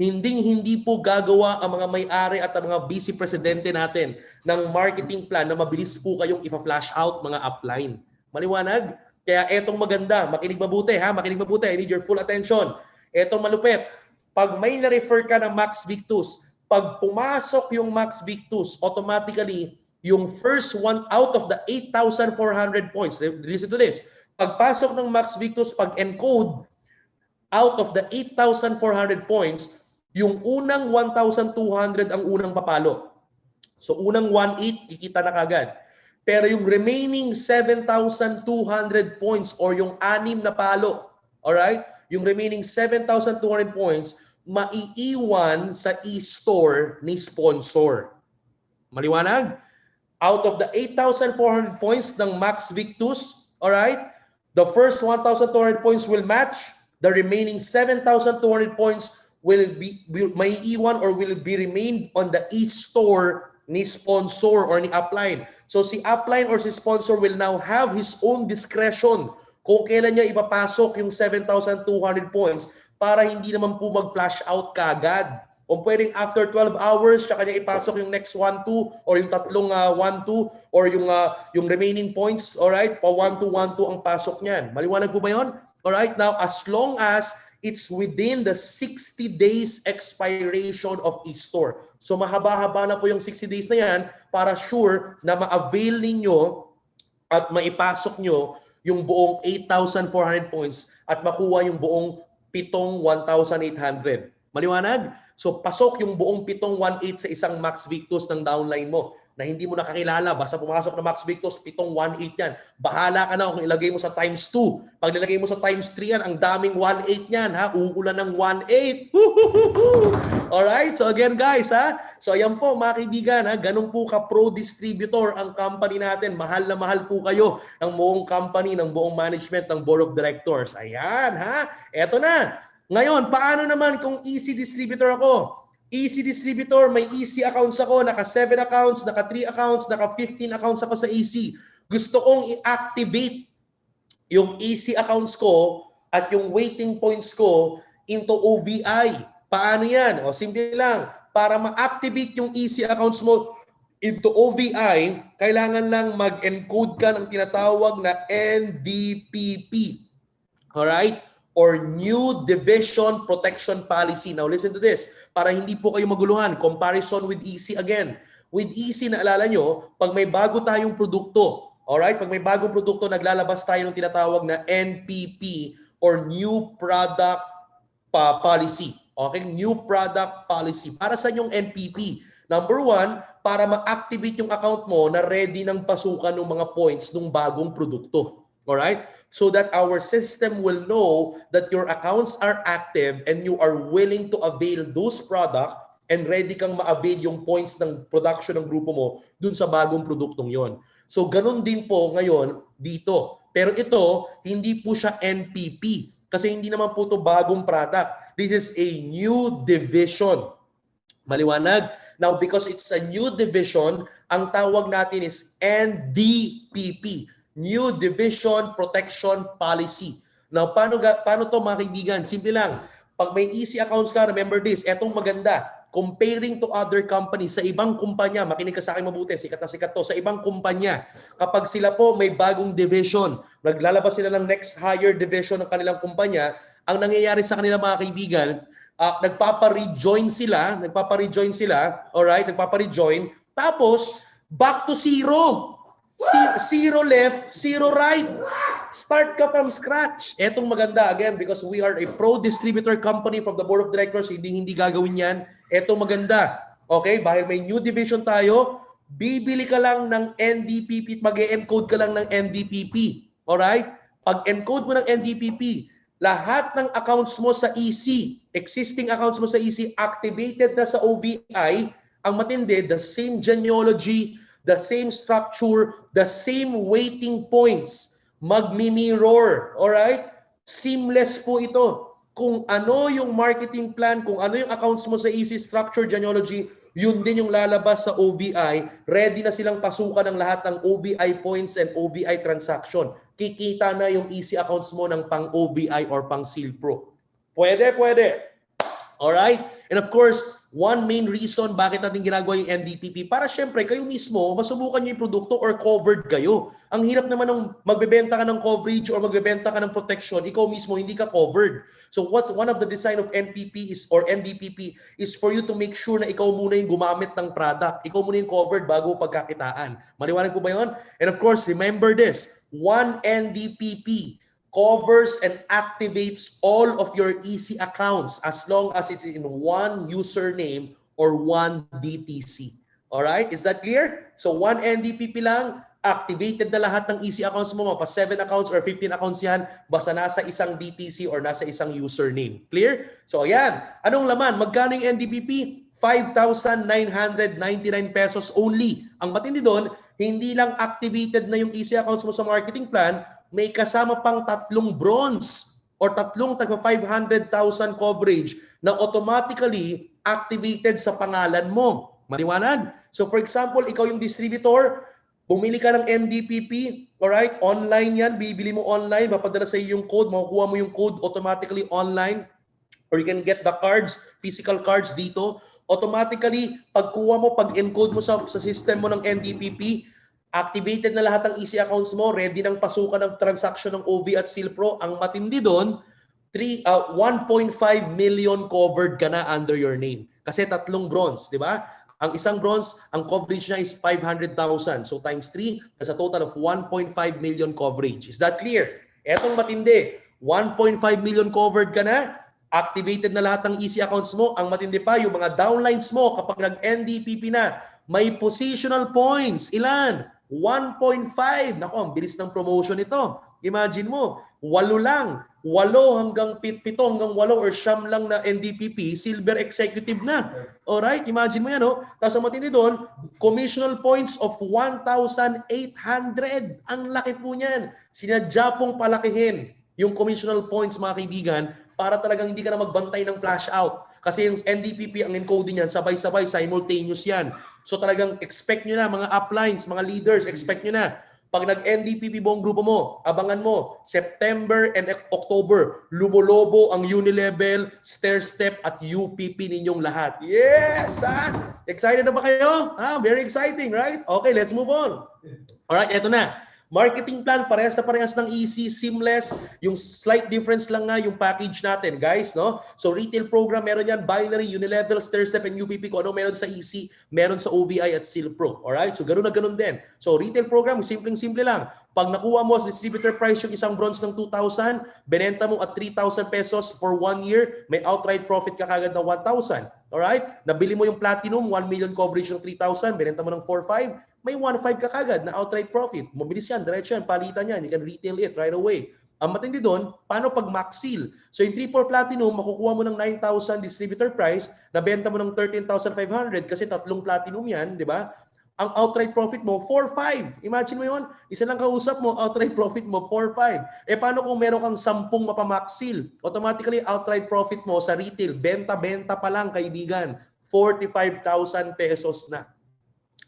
Hindi po gagawa ang mga may-ari at ang mga vice presidente natin ng marketing plan na mabilis po kayong ipa-flash out mga upline. Maliwanag? Kaya etong maganda, makinig mabuti ha, makinig mabuti. I need your full attention. Etong malupit, pag may na-refer ka ng Max Victus, pag pumasok yung Max Victus, automatically, yung first one out of the 8,400 points, listen to this, pagpasok ng Max Victus, pag-encode, out of the 8,400 points, yung unang 1,200 ang unang papalo. So unang 1,800, kikita na kagad. Pero yung remaining 7,200 points or yung 6 na palo, alright? Yung remaining 7,200 points, maiiwan sa e-store ni sponsor. Maliwanag? Out of the 8,400 points ng Max Victus, alright, the first 1,200 points will match. The remaining 7,200 points will maiiwan or will be remain on the e-store ni sponsor or ni upline. So si upline or si sponsor will now have his own discretion kung kailan niya ipapasok yung 7,200 points para hindi naman po mag-flash out kaagad. O pwedeng after 12 hours, tsaka niya ipasok yung next 1-2 or yung tatlong 1-2 or yung remaining points, alright? Pa 1-2, 1-2 ang pasok niyan. Maliwanag po ba yun? Alright, now as long as it's within the 60 days expiration of each store. So mahaba-haba na po yung 60 days na yan para sure na ma-avail ninyo at maipasok nyo yung buong 8,400 points at makuha yung buong 1,800. Maliwanag? So pasok yung buong 1,800 sa isang Max Victus ng downline mo. na hindi mo nakakilala, basta pumasok na Max Victos, 718 yan. Bahala ka na kung ilagay mo sa times 2. Pag nilagay mo sa times 3 yan, ang daming 18 yan, ha? Uulan ng 18. Alright? So again, guys, ha? So ayan po, mga kaibigan, ha? Ganun po ka pro distributor ang company natin. Mahal na mahal po kayo ng buong company, ng buong management, ng board of directors. Ayan, ha? Eto na. Ngayon, paano naman kung easy distributor ako? Easy distributor, may easy accounts ako, naka 7 accounts, naka 3 accounts, naka 15 accounts ako sa easy. Gusto kong i-activate yung easy accounts ko at yung waiting points ko into OVI. Paano yan? O simple lang, para ma-activate yung easy accounts mo into OVI, kailangan lang mag-encode ka ng tinatawag na NDPP. Alright? Or New Division Protection Policy. Now listen to this, para hindi po kayo maguluhan. Comparison with EC again. With EC, naalala nyo, pag may bago tayong produkto, alright, pag may bagong produkto, naglalabas tayo ng tinatawag na NPP or New Product Policy. Okay, New Product Policy. Para sa yung NPP? Number 1, para ma-activate yung account mo na ready ng pasukan ng mga points ng bagong produkto. Alright? So that our system will know that your accounts are active and you are willing to avail those product and ready kang ma-avail yung points ng production ng grupo mo dun sa bagong produktong yon. So ganun din po ngayon dito. Pero ito, hindi po siya NPP kasi hindi naman po ito bagong product. This is a new division. Maliwanag? Now, because it's a new division, ang tawag natin is NDPP. New Division Protection Policy. Now, paano to mga kaibigan? Simple lang. Pag may easy accounts ka, remember this, etong maganda. Comparing to other companies, sa ibang kumpanya, makinig ka sa akin mabuti, sikat na sikat to, sa ibang kumpanya, kapag sila po may bagong division, naglalabas sila ng next higher division ng kanilang kumpanya, ang nangyayari sa kanila mga kaibigan, nagpapa-rejoin sila, alright, nagpapa-rejoin, tapos, back to zero. Zero left, zero right. Start ka from scratch. Etong maganda, again, because we are a pro-distributor company from the board of directors, hindi gagawin yan. Etong maganda. Okay, dahil may new division tayo, bibili ka lang ng NDPP, mag-encode ka lang ng NDPP. Alright? Pag encode mo ng NDPP, lahat ng accounts mo sa EC, existing accounts mo sa EC, activated na sa OVI, ang matindi, the same genealogy, the same structure, the same waiting points, magmi-mirror, alright? Seamless po ito. Kung ano yung marketing plan, kung ano yung accounts mo sa easy structure genealogy, yun din yung lalabas sa OVI. Ready na silang pasukan ng lahat ng OVI points and OVI transaction. Kikita na yung easy accounts mo ng pang OVI or pang Seal Pro. Pwede. Alright? And of course, one main reason bakit natin ginagawa yung NDPP, para syempre kayo mismo, masubukan nyo yung produkto or covered kayo. Ang hirap naman ng magbebenta ka ng coverage or magbebenta ka ng protection, ikaw mismo hindi ka covered. So what's one of the design of NPP is or NDPP is for you to make sure na ikaw muna yung gumamit ng product. Ikaw muna yung covered bago pagkakitaan. Maliwanag po ba yun? And of course, remember this, one NDPP covers and activates all of your easy accounts as long as it's in one username or one DTC. Alright? Is that clear? So one NDPP lang, activated na lahat ng easy accounts mo, mapa 7 accounts or 15 accounts yan, basta nasa isang DTC or nasa isang username. Clear? So ayan, anong laman? Magkano yung NDPP? 5,999 pesos only. Ang matindi doon, hindi lang activated na yung easy accounts mo sa marketing plan, may kasama pang 3 bronze or 3 tagpa 500,000 coverage na automatically activated sa pangalan mo. Maliwanag? So for example, ikaw yung distributor, bumili ka ng NDPP, alright? Online yan, bibili mo online, mapadala sa iyo yung code, makukuha mo yung code automatically online, or you can get the cards, physical cards dito. Automatically, pagkuha mo, pag-encode mo sa system mo ng NDPP, activated na lahat ng easy accounts mo, ready ng pasukan ng transaction ng OV at Seal Pro. Ang matindi doon, 1.5 million covered ka na under your name. Kasi 3 bronze, di ba? Ang isang bronze, ang coverage niya is 500,000. So times 3, that's a total of 1.5 million coverage. Is that clear? Etong matindi, 1.5 million covered ka na, activated na lahat ng easy accounts mo. Ang matindi pa, yung mga downlines mo kapag nag-NDPP na, May positional points. Ilan? 1.5. Nako, ang bilis ng promotion ito. Imagine mo, 8 lang. 8 hanggang 7 hanggang 8 or siyam lang na NDPP, silver executive na. Alright? Imagine mo yan, oh. Tapos ang matindi doon, commissional points of 1,800. Ang laki po niyan. Sinadya pong palakihin yung commissional points, mga kaibigan, para talagang hindi ka na magbantay ng flash out. Kasi yung NDPP, ang encoding yan, sabay-sabay, simultaneous yan. So talagang expect nyo na, mga uplines, mga leaders, expect nyo na. Pag nag-NDPP buong grupo mo, abangan mo, September and October, lumolobo ang Unilevel, Stairstep at UPP ninyong lahat. Yes! Ha? Excited na ba kayo? Very exciting, right? Okay, let's move on. Alright, eto na. Marketing plan, parehas ng easy, seamless. Yung slight difference lang nga yung package natin, guys, no? So retail program, meron yan, binary, Unilevel, Stairstep, and UPP. Kung ano meron sa easy, meron sa OVI at Seal Pro. Alright? So ganoon na ganoon din. So retail program, simpleng-simple lang. Pag nakuha mo sa distributor price yung isang bronze ng 2,000, benenta mo at 3,000 pesos for 1 year, may outright profit ka kagad na 1,000. Alright? Nabili mo yung platinum, 1 million coverage ng 3,000, benenta mo ng 4,500, may 1,500 ka kagad na outright profit. Mabilis yan, diretso yan, palitan yan. You can retail it right away. Ang matindi doon, paano pag max seal? So yung 3-4 platinum, makukuha mo ng 9,000 distributor price, nabenta mo ng 13,500 kasi 3 platinum yan, di ba? Ang outright profit mo, 4,500. Imagine mo yun, isa lang kausap mo, outright profit mo, 4,500. Paano kung meron kang 10 mapamax seal? Automatically, outright profit mo sa retail, benta-benta pa lang, kaibigan, 45,000 pesos na.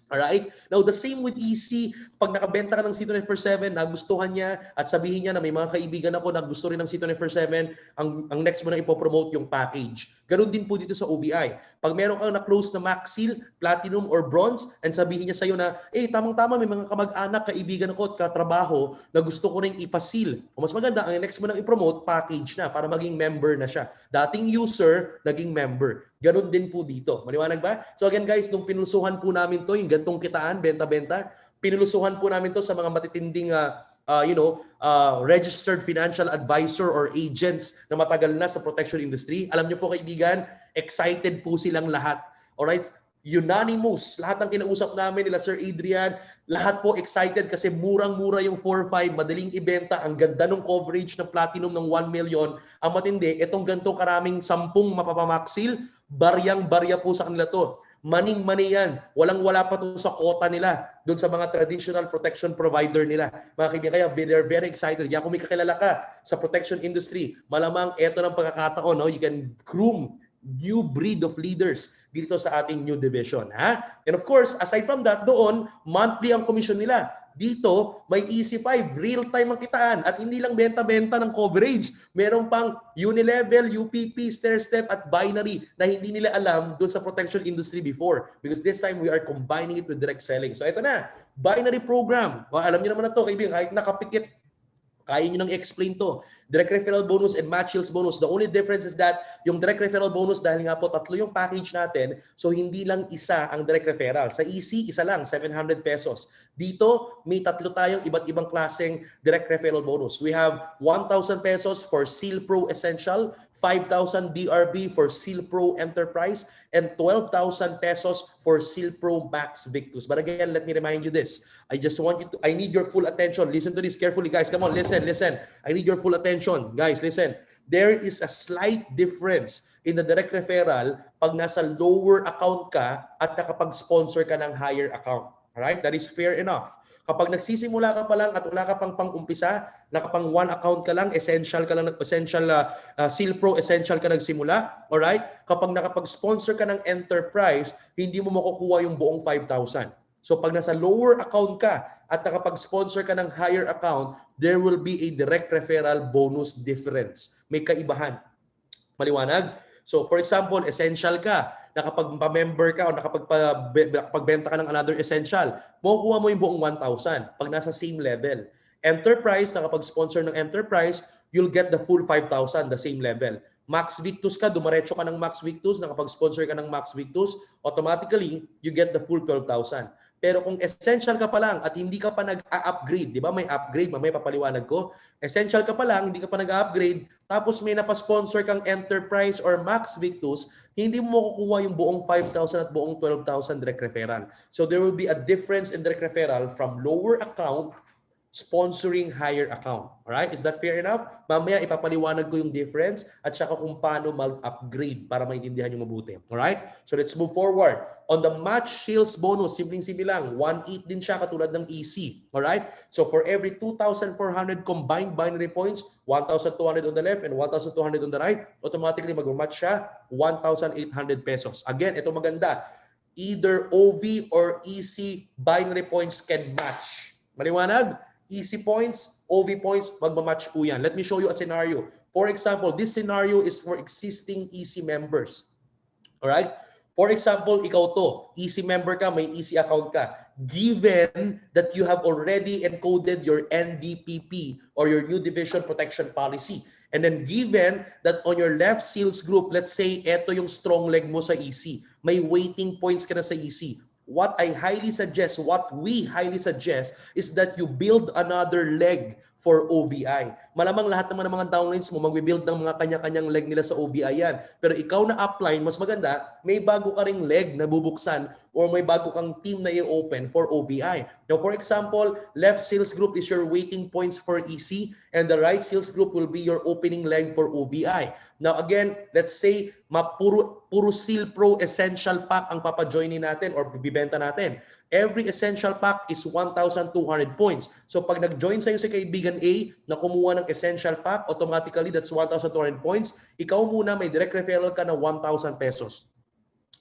Alright? Now, the same with EC. Pag nakabenta ka ng C24/7, nagustuhan niya at sabihin niya na may mga kaibigan ako na gusto rin ng C24/7, ang next mo na ipopromote yung package. Ganun din po dito sa OVI. Pag meron kang na-close na max seal, platinum or bronze, and sabihin niya sa'yo na, tamang-tama, may mga kamag-anak, kaibigan ako at katrabaho na gusto ko rin ipasil. O mas maganda, ang next mo nang ipromote, package na para maging member na siya. Dating user, naging member. Ganun din po dito. Maliwanag ba? So again guys, nung pinulsuhan po namin to, yung gantong kitaan, benta-benta, pinulsuhan po namin to sa mga matitinding registered financial advisor or agents na matagal na sa protection industry. Alam niyo po kaibigan, excited po silang lahat. Alright? Unanimous. Lahat ng kinausap namin nila Sir Adrian, lahat po excited kasi murang-mura yung 4,500, madaling ibenta, ang ganda ng coverage ng platinum ng 1 million. Ang matindi, itong ganito karaming 10 mapapamaxil, baryang-barya po sa kanila to. Maning-mani yan. Walang-wala pa to sa quota nila doon sa mga traditional protection provider nila. Mga kaibigan, kaya they're very excited. Kaya kung may kakilala ka sa protection industry, malamang eto ng pagkakataon, no? You can groom new breed of leaders dito sa ating new division. Ha? And of course, aside from that, doon, monthly ang commission nila. Dito, may EC5, real-time ang kitaan. At hindi lang benta-benta ng coverage. Meron pang Unilevel, UPP, Stairstep, at binary na hindi nila alam doon sa protection industry before. Because this time, we are combining it with direct selling. So ito na, binary program. Alam niyo naman na ito, kaibigan, kahit nakapikit, kaya nyo nang explain to. Direct referral bonus and match sales bonus. The only difference is that yung direct referral bonus, dahil nga po 3 yung package natin, so hindi lang isa ang direct referral. Sa EC, isa lang, 700 pesos. Dito, may 3 tayong iba't ibang klaseng direct referral bonus. We have 1,000 pesos for Seal Pro Essential, 5,000 DRB for Seal Pro Enterprise, and 12,000 pesos for Seal Pro Max Victus. But again, let me remind you this. I need your full attention. Listen to this carefully, guys. Come on, listen. I need your full attention. Guys, listen. There is a slight difference in the direct referral pag nasa lower account ka at nakapag-sponsor ka ng higher account. Alright? That is fair enough. Kapag nagsisimula ka pa lang at wala ka pang pang-umpisa, nakapang 1 account ka lang, essential Seal Pro Essential ka nagsimula, alright? Kapag nakapag-sponsor ka ng enterprise, hindi mo makukuha yung buong 5,000. So pag nasa lower account ka at nakapag-sponsor ka ng higher account, there will be a direct referral bonus difference. May kaibahan. Maliwanag? So for example, essential ka, nakapag-member ka o nakapagbenta ka ng another essential, makukuha mo yung buong 1,000 pag nasa same level. Enterprise, nakapag-sponsor ng enterprise, you'll get the full 5,000, the same level. Max Victus ka, dumaretso ka ng Max Victus, nakapag-sponsor ka ng Max Victus, automatically, you get the full 12,000. Pero kung essential ka pa lang at hindi ka pa nag-upgrade, di ba may upgrade, mamaya papaliwanag ko, essential ka pa lang, hindi ka pa nag-upgrade, tapos may napasponsor kang Enterprise or Max Victus, hindi mo makukuha yung buong 5,000 at buong 12,000 direct referral. So there will be a difference in direct referral from lower account sponsoring higher account. Alright? Is that fair enough? Mamaya ipapaliwanag ko yung difference at saka kung paano mag-upgrade para maintindihan yung mabuti. Alright? So let's move forward. On the match sales bonus, simpleng-simple lang, 1.8 din siya katulad ng EC. Alright? So for every 2,400 combined binary points, 1,200 on the left and 1,200 on the right, automatically mag-match siya 1,800 pesos. Again, ito maganda. Either OV or EC binary points can match. Maliwanag? EC points, OV points, magmamatch po yan. Let me show you a scenario. For example, this scenario is for existing EC members. Alright? For example, ikaw to, EC member ka, may EC account ka. Given that you have already encoded your NDPP or your New Division Protection Policy, and then given that on your left sales group, let's say, eto yung strong leg mo sa EC, may waiting points ka na sa EC, what I highly suggest, what we highly suggest is that you build another leg for OVI. Malamang lahat naman ng mga downlines mo magbi-build ng mga kanya-kanyang leg nila sa OVI yan. Pero ikaw na upline, mas maganda, may bago ka ring leg na bubuksan or may bago kang team na i-open for OVI. Now, for example, left sales group is your waiting points for EC and the right sales group will be your opening leg for OVI. Now, again, let's say puro Seal Pro Essential Pack ang papajoinin natin or bibenta natin. Every essential pack is 1,200 points. So pag nag-join sa'yo si kaibigan A na kumuha ng essential pack, automatically that's 1,200 points. Ikaw muna may direct referral ka na 1,000 pesos.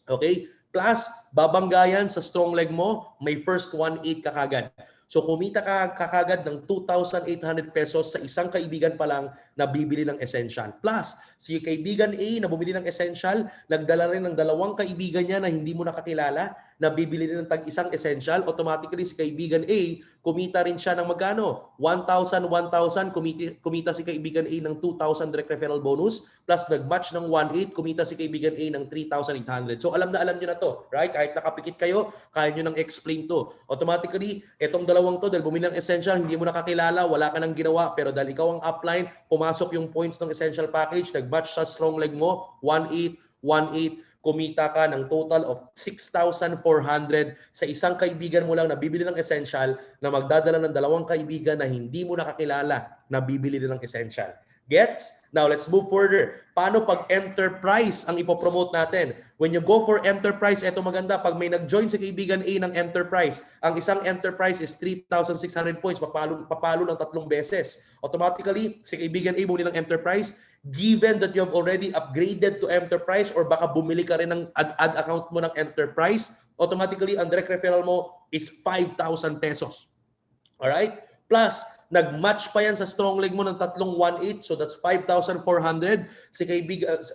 Okay? Plus, babanggayan sa strong leg mo, may first 1.8 ka kagad. So kumita ka kakagad ng 2,800 pesos sa isang kaibigan pa lang na bibili ng essential. Plus, si kaibigan A na bumili ng essential, nagdala rin ng dalawang kaibigan niya na hindi mo nakakilala na bibili rin ng tag-isang essential. Automatically, si kaibigan A, kumita rin siya ng magkano? 1,000, 1,000. Kumita si kaibigan A ng 2,000 direct referral bonus. Plus, nag-match ng 1,800. Kumita si kaibigan A ng 3,800. So, alam na nyo na to. Right? Kahit nakapikit kayo, kaya nyo nang explain to. Automatically, etong dalawang to, dahil bumili ng essential, hindi mo nakakilala, wala ka nang ginawa. Pero dahil ikaw ang upline, pumasok yung points ng essential package, nag-match sa strong leg mo, 1,800, 1,800. Kumita ka ng total of 6,400 sa isang kaibigan mo lang na bibili ng essential na magdadala ng dalawang kaibigan na hindi mo nakakilala na bibili din ng essential. Gets? Now, let's move further. Paano pag enterprise ang ipopromote natin? When you go for enterprise, eto maganda. Pag may nag-join si kaibigan A ng enterprise, ang isang enterprise is 3,600 points. Papalo ng 3 beses. Automatically, si kaibigan A bumili ng enterprise. Given that you have already upgraded to enterprise or baka bumili ka rin ng ad account mo ng enterprise, automatically, ang direct referral mo is 5,000 pesos. Alright? Plus, nag-match pa yan sa strong leg mo ng 3,180. So that's 5,400.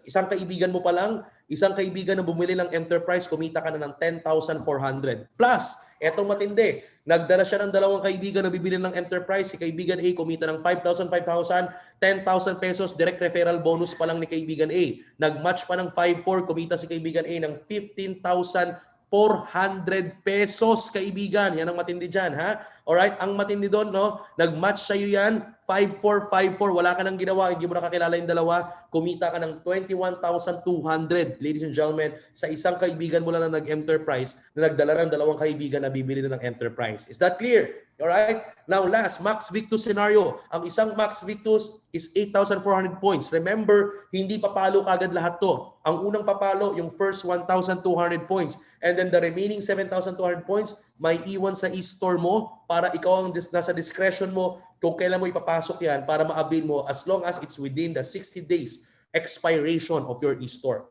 Isang kaibigan mo pa lang, isang kaibigan na bumili ng enterprise, kumita ka na ng 10,400. Plus, etong matindi, nagdala siya ng dalawang kaibigan na bibili ng enterprise. Si kaibigan A, kumita ng 5,000, 5,000, 10,000 pesos, direct referral bonus pa lang ni kaibigan A. Nag-match pa ng 5,400, kumita si kaibigan A ng 15,400 pesos, kaibigan. Yan ang matindi dyan, ha? Alright, ang matindi doon, no? Nag-match sa'yo yan, 5,400, 5,400, wala ka nang ginawa, hindi mo nakakilala yung dalawa, kumita ka ng 21,200, ladies and gentlemen, sa isang kaibigan mo lang na nag-enterprise, na nagdala ng dalawang kaibigan na bibili na ng enterprise. Is that clear? Alright? Now last, Max Victus scenario. Ang isang Max Victus is 8,400 points. Remember, hindi papalo kagad lahat to. Ang unang papalo, yung first 1,200 points. And then the remaining 7,200 points, may iwan sa e-store mo para ikaw ang nasa discretion mo kung kailan mo ipapasok yan para ma-avail mo as long as it's within the 60 days expiration of your e-store.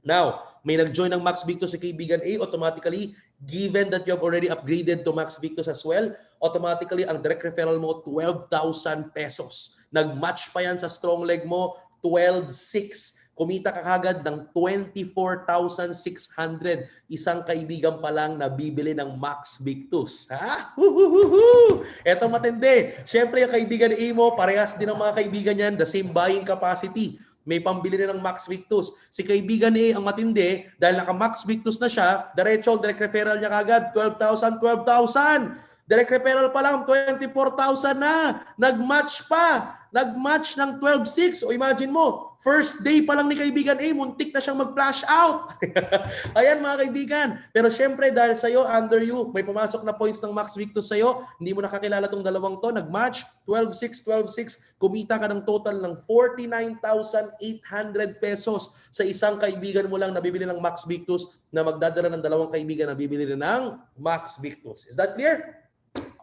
Now, may nag-join ng Max Victus sa kaibigan A, automatically, given that you have already upgraded to Max Victus as well, automatically, ang direct referral mo, 12,000 pesos. Nag-match pa yan sa strong leg mo, 12,600. Kumita ka kagad ng 24,600. Isang kaibigan pa lang na bibili ng Max Victus. Ha? Eto matindi. Siyempre, yung kaibigan A mo, parehas din ang mga kaibigan yan, the same buying capacity. may pambili na ng Max Victus. Si kaibigan A ang matindi, dahil naka-Max Victus na siya, direct referral niya kagad, 12,000. Direct referral pa lang, 24,000 na. Nag-match pa. Nag-match ng 12,600. O imagine mo, first day pa lang ni kaibigan A, muntik na siyang mag-flash out. Ayan mga kaibigan. Pero syempre dahil sa'yo, under you, may pumasok na points ng Max Victus sa'yo, hindi mo nakakilala tong dalawang to, nag-match, 12,600, kumita ka ng total ng 49,800 pesos sa isang kaibigan mo lang na bibili ng Max Victus na magdadala ng dalawang kaibigan na bibili rin ng Max Victus. Is that clear?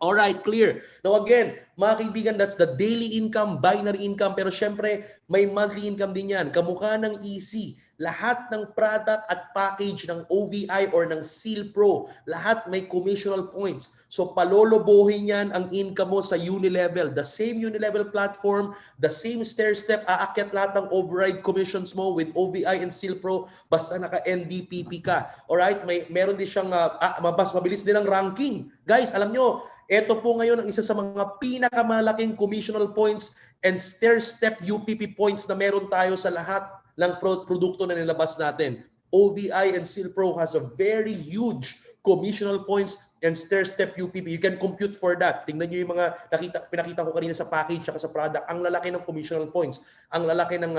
Alright, clear. Now again, mga kaibigan, that's the daily income, binary income. Pero syempre, may monthly income din yan. Kamukha ng EC. Lahat ng product at package ng OVI or ng Seal Pro, lahat may commissional points. So palolobohin yan ang income mo sa Unilevel. The same Unilevel platform, the same stair-step, aakyat lahat ng override commissions mo with OVI and Seal Pro basta naka-NDPP ka. Alright, meron din siyang, mas mabilis din ang ranking. Guys, alam nyo, ito po ngayon ang isa sa mga pinakamalaking commissional points and stair-step UPP points na meron tayo sa lahat ng produkto na nilabas natin. OVI and Seal Pro has a very huge commissional points and stair-step UPP. You can compute for that. Tingnan nyo yung mga pinakita ko kanina sa package at sa product. Ang lalaki ng commissional points. Ang lalaki ng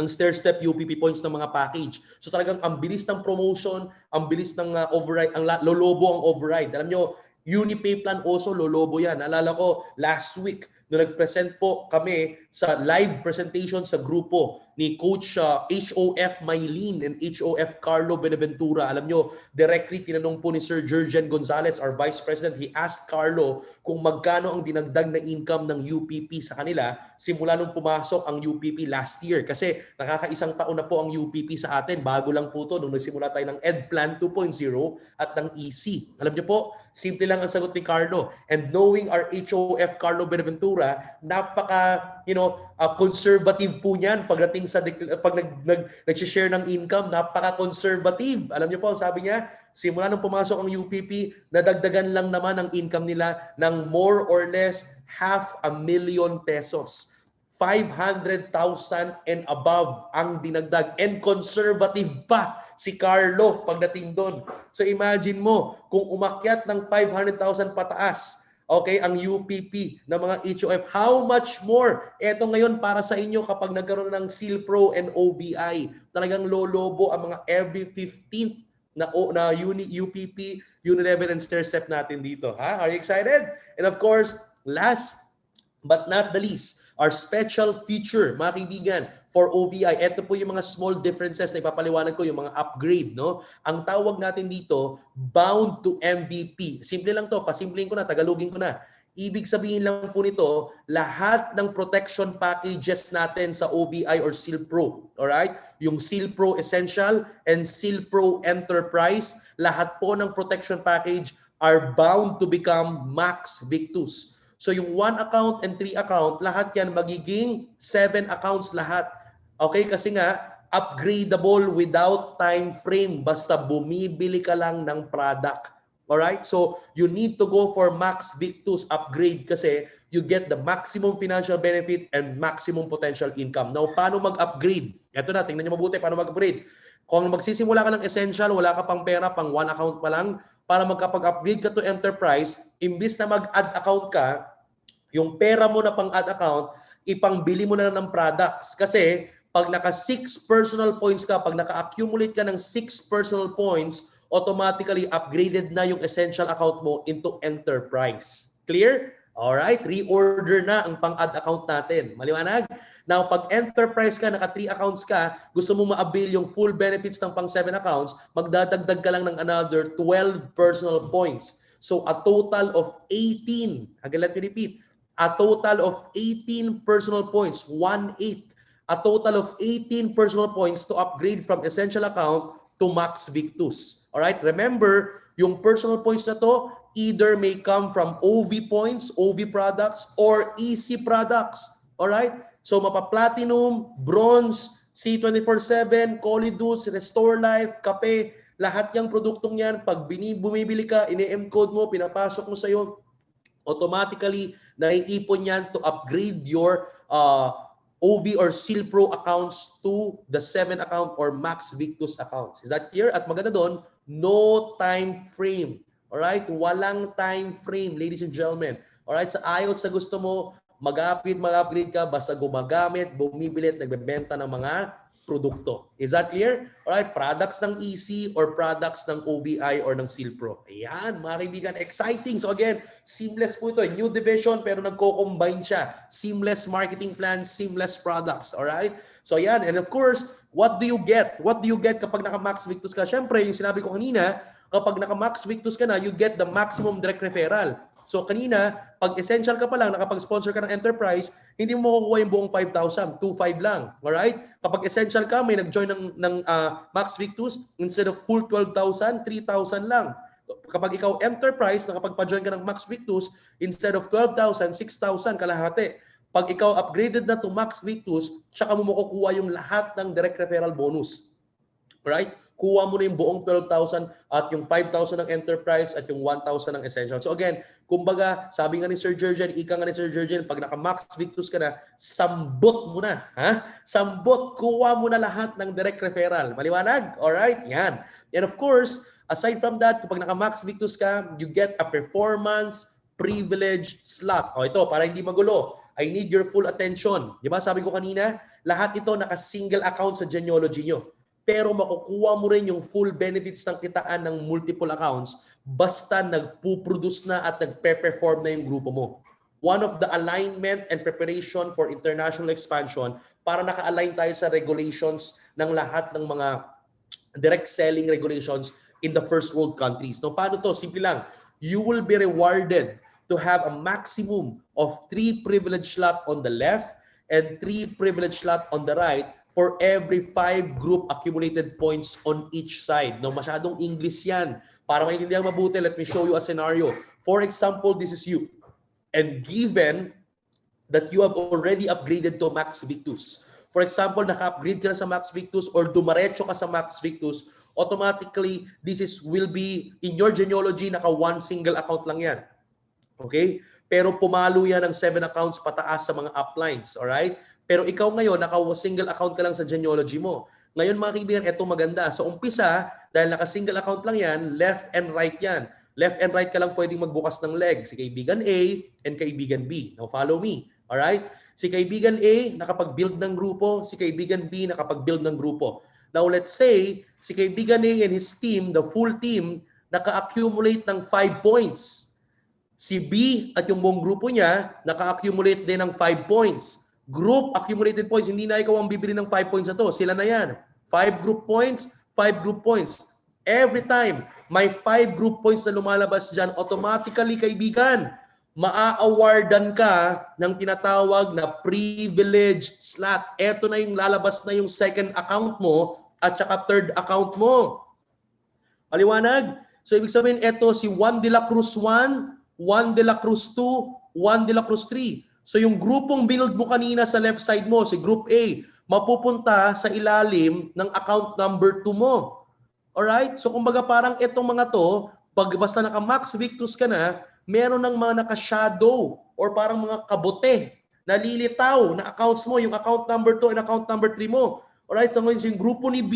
stair-step UPP points ng mga package. So talagang ang bilis ng promotion, ang bilis ng override, ang lolobo ang override. Alam nyo, Unipay plan also, lolobo yan. Naalala ko, last week, nung nag-present po kami sa live presentation sa grupo ni Coach HOF Maylin and HOF Carlo Benaventura. Alam nyo, directly tinanong po ni Sir Jurgen Gonzalez, our Vice President, he asked Carlo kung magkano ang dinagdag na income ng UPP sa kanila simula nung pumasok ang UPP last year. Kasi nakakaisang taon na po ang UPP sa atin. Bago lang po to nung nagsimula tayo ng EdPlan 2.0 at ng EC. Alam nyo po, simple lang ang sagot ni Carlo. And knowing our HOF Carlo Benaventura, napaka, conservative po niyan pagdating sa pag nag-share ng income, napaka-conservative. Alam niyo po, sabi niya, simula nung pumasok ang UPP, nadagdagan lang naman ang income nila ng more or less 500,000 pesos. 500,000 and above ang dinagdag. And conservative pa si Carlo pagdating doon. So imagine mo, kung umakyat ng 500,000 pataas, okay, ang UPP ng mga HOF, how much more? Ito ngayon para sa inyo kapag nagkaroon ng Seal Pro and OBI. Talagang lolobo ang mga every 15th na UPP, Unilevel and stair-step natin dito. Ha? Are you excited? And of course, last but not the least, our special feature, mga kaibigan, for OVI. Ito po yung mga small differences na ipapaliwanag ko, yung mga upgrade, no? Ang tawag natin dito, bound to MVP. Simple lang to, pasimplihin ko na, tagalogin ko na. Ibig sabihin lang po nito, lahat ng protection packages natin sa OVI or Seal Pro, alright? Yung Seal Pro Essential and Seal Pro Enterprise, lahat po ng protection package are bound to become Max Victus. So yung 1 account and 3 account, lahat yan magiging 7 accounts lahat. Okay? Kasi nga, upgradable without time frame. Basta bumibili ka lang ng product. Alright? So you need to go for Max Victus upgrade kasi you get the maximum financial benefit and maximum potential income. Now, paano mag-upgrade? Ito na, tingnan nyo mabuti paano mag-upgrade. Kung magsisimula ka ng essential, wala ka pang pera, pang 1 account pa lang, para magkapag-upgrade ka to enterprise, imbis na mag-add account ka, yung pera mo na pang-add account, ipangbili mo na ng products. Kasi pag naka 6 personal points ka, pag naka-accumulate ka ng 6 personal points, automatically upgraded na yung essential account mo into enterprise. Clear? Alright, reorder na ang pang-add account natin. Maliwanag? Now, pag enterprise ka, naka 3 accounts ka, gusto mo ma-avail yung full benefits ng pang 7 accounts, magdadagdag ka lang ng another 12 personal points. So, a total of 18. Again, let me repeat. A total of 18 personal points, 1/8. A total of 18 personal points to upgrade from essential account to Max Victus. Alright, remember, yung personal points na to either may come from OV points, OV products, or EC products. Alright? So, mapa-platinum, bronze, C24/7, Colidus, Restore Life, Kape, lahat yung produktong yan, pag bumibili ka, ine-encode mo, pinapasok mo sa'yo, automatically, naiipon yan to upgrade your OV or Seal Pro accounts to the 7 account or Max Victus accounts. Is that clear? At maganda doon, no time frame. Alright? Walang time frame, ladies and gentlemen. Alright? Sa ayot sa gusto mo, mag-upgrade ka, basta gumagamit, bumibili at nagbebenta ng mga produkto. Is that clear? Alright, products ng EC or products ng OVI or ng Seal Pro. Ayan, mga kaibigan, exciting. So again, seamless po ito. New division pero nagko-combine siya. Seamless marketing plan, seamless products. Alright? So ayan, and of course, what do you get? What do you get kapag naka-Max Victus ka? Siyempre, yung sinabi ko kanina, kapag naka-Max Victus ka na, you get the maximum direct referral. So kanina, pag essential ka pa lang, nakapag-sponsor ka ng enterprise, hindi mo makukuha yung buong 5,000, 2,500 lang. Alright? Kapag essential ka, may nag-join ng Max Victus, instead of full 12,000, 3,000 lang. Kapag ikaw enterprise, nakapag-join ka ng Max Victus, instead of 12,000, 6,000 kalahati. Pag ikaw upgraded na to Max Victus, tsaka mo makukuha yung lahat ng direct referral bonus. Alright? Kuha mo na yung buong 12,000 at yung 5,000 ng enterprise at yung 1,000 ng essential. So again, kumbaga, sabi nga ni Sir Jurgen, ika nga ni Sir Jurgen, pag naka-Max Victus ka na, sambot mo na. Ha? Sambot, kuha mo na lahat ng direct referral. Maliwanag? Alright? Yan. And of course, aside from that, kapag naka-Max Victus ka, you get a performance privilege slot. O ito, para hindi magulo, I need your full attention. Di ba? Sabi ko kanina, lahat ito naka-single account sa Genealogy nyo. Pero makukuha mo rin yung full benefits ng kitaan ng multiple accounts basta nagpuproduce na at nagpe-perform na yung grupo mo. One of the alignment and preparation for international expansion para naka-align tayo sa regulations ng lahat ng mga direct selling regulations in the first world countries. No, paano to? Simple lang. You will be rewarded to have a maximum of 3 privilege slot on the left and 3 privilege slot on the right for every 5 group accumulated points on each side. No, masyadong English yan. Para maintindihan mabuti, let me show you a scenario. For example, this is you. And given that you have already upgraded to Max Victus. For example, naka-upgrade ka na sa Max Victus or dumaretso ka sa Max Victus, automatically, will be, in your genealogy, naka-1 single account lang yan. Okay? Pero pumalo yan ng 7 accounts pataas sa mga uplines. Alright? Pero ikaw ngayon, naka-single account ka lang sa genealogy mo. Ngayon mga kaibigan, ito maganda. So umpisa, dahil naka-single account lang yan, left and right yan. Left and right ka lang pwedeng magbukas ng leg. Si kaibigan A and kaibigan B. Now follow me. Alright? Si kaibigan A, nakapag-build ng grupo. Si kaibigan B, nakapag-build ng grupo. Now let's say, si kaibigan A and his team, the full team, naka-accumulate ng 5 points. Si B at yung buong grupo niya, naka-accumulate din ng 5 points. Group accumulated points, hindi na ikaw ang bibili ng 5 points na to. Sila na yan. 5 group points, 5 group points. Every time, may 5 group points na lumalabas dyan, automatically, kaibigan, maa-awardan ka ng tinatawag na privilege slot. Eto na yung lalabas na yung second account mo at saka third account mo. Maliwanag? So, ibig sabihin, eto si Juan de la Cruz 1, Juan de la Cruz 2, Juan de la Cruz 3. So yung grupong build mo kanina sa left side mo, si Group A, mapupunta sa ilalim ng account number 2 mo. Alright? So kumbaga parang itong mga to, pag basta naka-Max Victus ka na, meron ng mga naka-shadow or parang mga kabote, nalilitaw na accounts mo, yung account number 2 and account number 3 mo. Alright? So ngayon yung grupo ni B,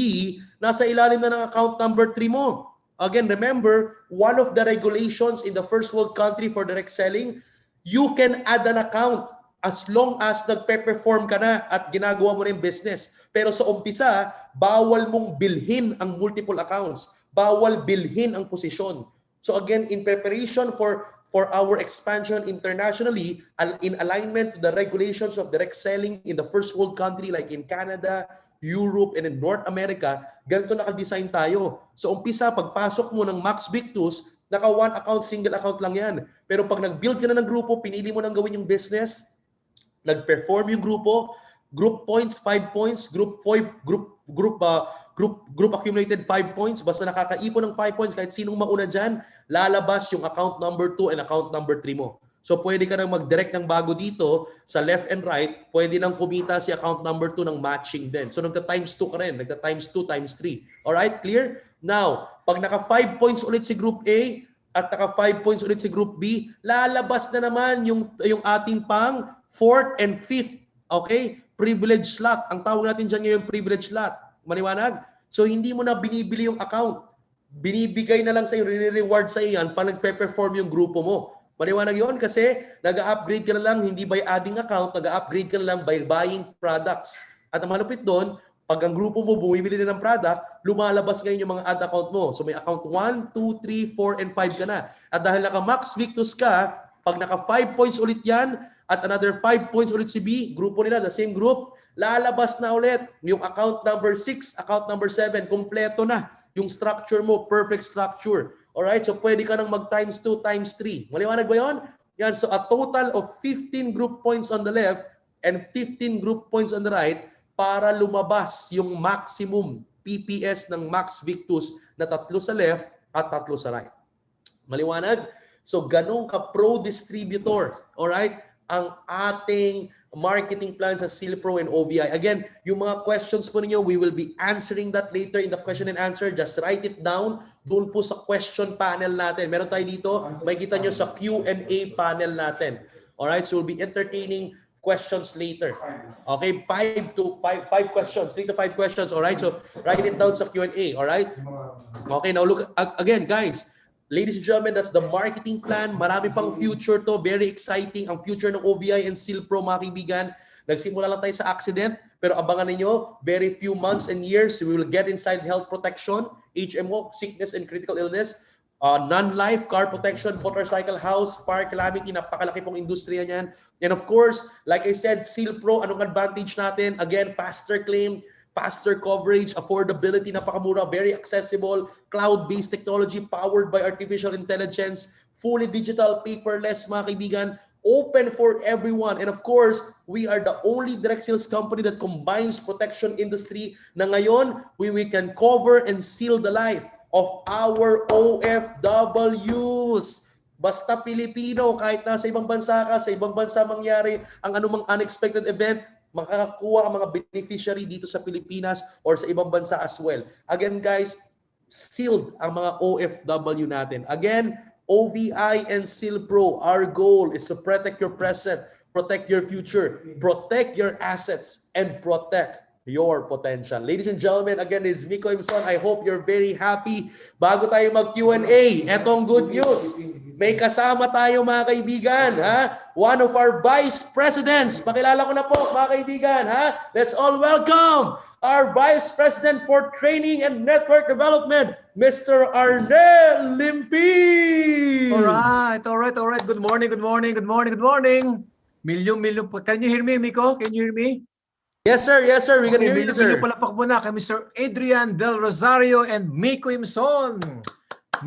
nasa ilalim na ng account number 3 mo. Again, remember, one of the regulations in the first world country for direct selling, you can add an account as long as nagpe-perform ka na at ginagawa mo na yung business. Pero sa umpisa, bawal mong bilhin ang multiple accounts. Bawal bilhin ang posisyon. So again, in preparation for our expansion internationally, in alignment to the regulations of direct selling in the first world country like in Canada, Europe, and in North America, ganito naka-design tayo. So umpisa, pagpasok mo ng Max Victus, naka-1 account, single account lang yan. Pero pag nag-build ka na ng grupo, pinili mo nang gawin yung business, nag-perform yung grupo, group points, 5 points, group accumulated 5 points, basta nakakaipon ng 5 points, kahit sinong mauna dyan, lalabas yung account number 2 and account number 3 mo. So pwede ka nang mag-direct ng bago dito sa left and right, pwede nang kumita si account number 2 ng matching din. So nagta-times 2 ka rin, nagta-times 2 times 3. Alright, clear? Now, pag naka 5 points ulit si Group A at naka 5 points ulit si Group B, lalabas na naman yung ating pang 4th and 5th. Okay? privilege slot. Ang tawag natin dyan ngayon, privilege slot. Maliwanag? So, hindi mo na binibili yung account. Binibigay na lang sa'yo, reward sa'yo yan pag nagpe-perform yung grupo mo. Maliwanag yun kasi nag-upgrade ka na lang, hindi by adding account, nag-upgrade ka na lang by buying products. At ang malupit doon, pag ang grupo mo bumibili na ng product, lumalabas ngayon yung mga ad account mo. So may account 1, 2, 3, 4, and 5 ka na. At dahil naka-Max Victus ka, pag naka 5 points ulit yan, at another 5 points ulit si B, grupo nila, the same group, lalabas na ulit yung account number 6, account number 7, kompleto na yung structure mo, perfect structure. Alright, so pwede ka nang mag times 2, times 3. Maliwanag ba yun? Yan, so a total of 15 group points on the left and 15 group points on the right para lumabas yung maximum PPS ng Max Victus na 3 sa left at 3 sa right. Maliwanag? So ganun ka pro-distributor, alright, ang ating marketing plan sa Silpro and OVI. Again, yung mga questions po ninyo, we will be answering that later in the question and answer. Just write it down doon po sa question panel natin. Meron tayo dito, makikita nyo sa Q&A panel natin. Alright, so we'll be entertaining questions later. Okay, 5 questions, 3 to 5 questions. Alright, so write it down sa Q&A. Alright? Okay, now look, again guys, ladies and gentlemen, that's the marketing plan. Marami pang future to. Very exciting. Ang future ng OVI and Silpro, mga kaibigan. Nagsimula lang tayo sa accident, pero abangan ninyo, very few months and years, we will get inside health protection, HMO, sickness and critical illness, non-life, car protection, motorcycle, house, fire calamity, napakalaki pong industriya niyan. And of course, like I said, Silpro, anong advantage natin? Again, faster claim, faster coverage, affordability, napakamura, very accessible, cloud-based technology powered by artificial intelligence, fully digital, paperless, mga kaibigan, open for everyone. And of course, we are the only direct sales company that combines protection industry na ngayon, we can cover and seal the life of our OFWs. Basta Pilipino, kahit nasa ibang bansa ka, sa ibang bansa mangyari ang anumang unexpected event, makakakuha ang mga beneficiary dito sa Pilipinas or sa ibang bansa as well. Again guys, sealed ang mga OFW natin. Again, OVI and Silpro, our goal is to protect your present, protect your future, protect your assets, and protect your potential. Ladies and gentlemen, again, this is Miko Imson. I hope you're very happy. Bago tayo mag-Q&A, etong good news. May kasama tayo mga kaibigan, ha? One of our vice presidents. Pakilala ko na po mga kaibigan, ha? Let's all welcome our Vice President for Training and Network Development, Mr. Arnel Limpi. Alright. Good morning. Million po. Can you hear me, Miko? Can you hear me? Yes, sir. We can hear you, sir. Million palakpak muna kay Mr. Adrian Del Rosario and Miko Imson.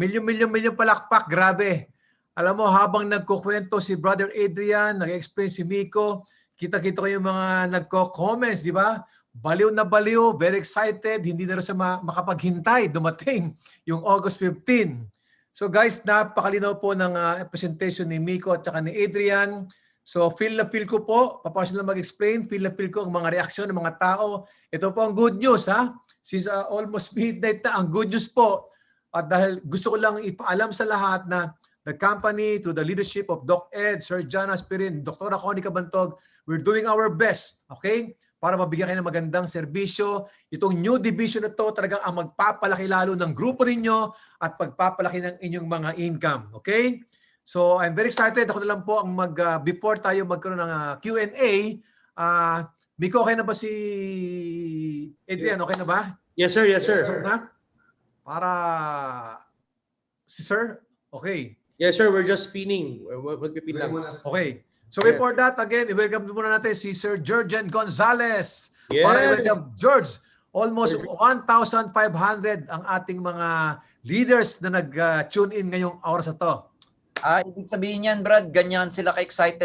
Million palakpak. Grabe. Alam mo, habang nagkukwento si Brother Adrian, nag-explain si Miko, kita-kita ko yung mga nagko-comments, di ba? Baliw na baliw, very excited, hindi na rin siya makapaghintay, dumating yung August 15. So guys, napakalinaw po ng presentation ni Miko at saka ni Adrian. So feel na feel ko po, papasok lang mag-explain, feel na feel ko ang mga reaksyon ng mga tao. Ito po ang good news, ha? Since almost midnight na, ang good news po. At dahil gusto ko lang ipaalam sa lahat na the company, to the leadership of Doc Ed, Sir John Aspirin, Dr. Connie Cabantog, we're doing our best, okay? Para mabigyan kayo ng magandang serbisyo. Itong new division na to talagang ang magpapalaki lalo ng grupo ninyo at pagpapalaki ng inyong mga income, okay? So, I'm very excited. Ako na lang po ang before tayo magkaroon ng Q&A, Miko, okay na ba si Adrian? Okay na ba? Yes, sir. Para si Sir? Okay. Yes, sir. We're just spinning. Magpipin lang. Okay. So before that, again, i-welcome muna natin si Sir Georgian Gonzalez. Yes. Para i-welcome George. Almost 1,500 ang ating mga leaders na nag-tune in ngayong oras na to. Ibig sabihin yan, Brad, ganyan sila ka-excited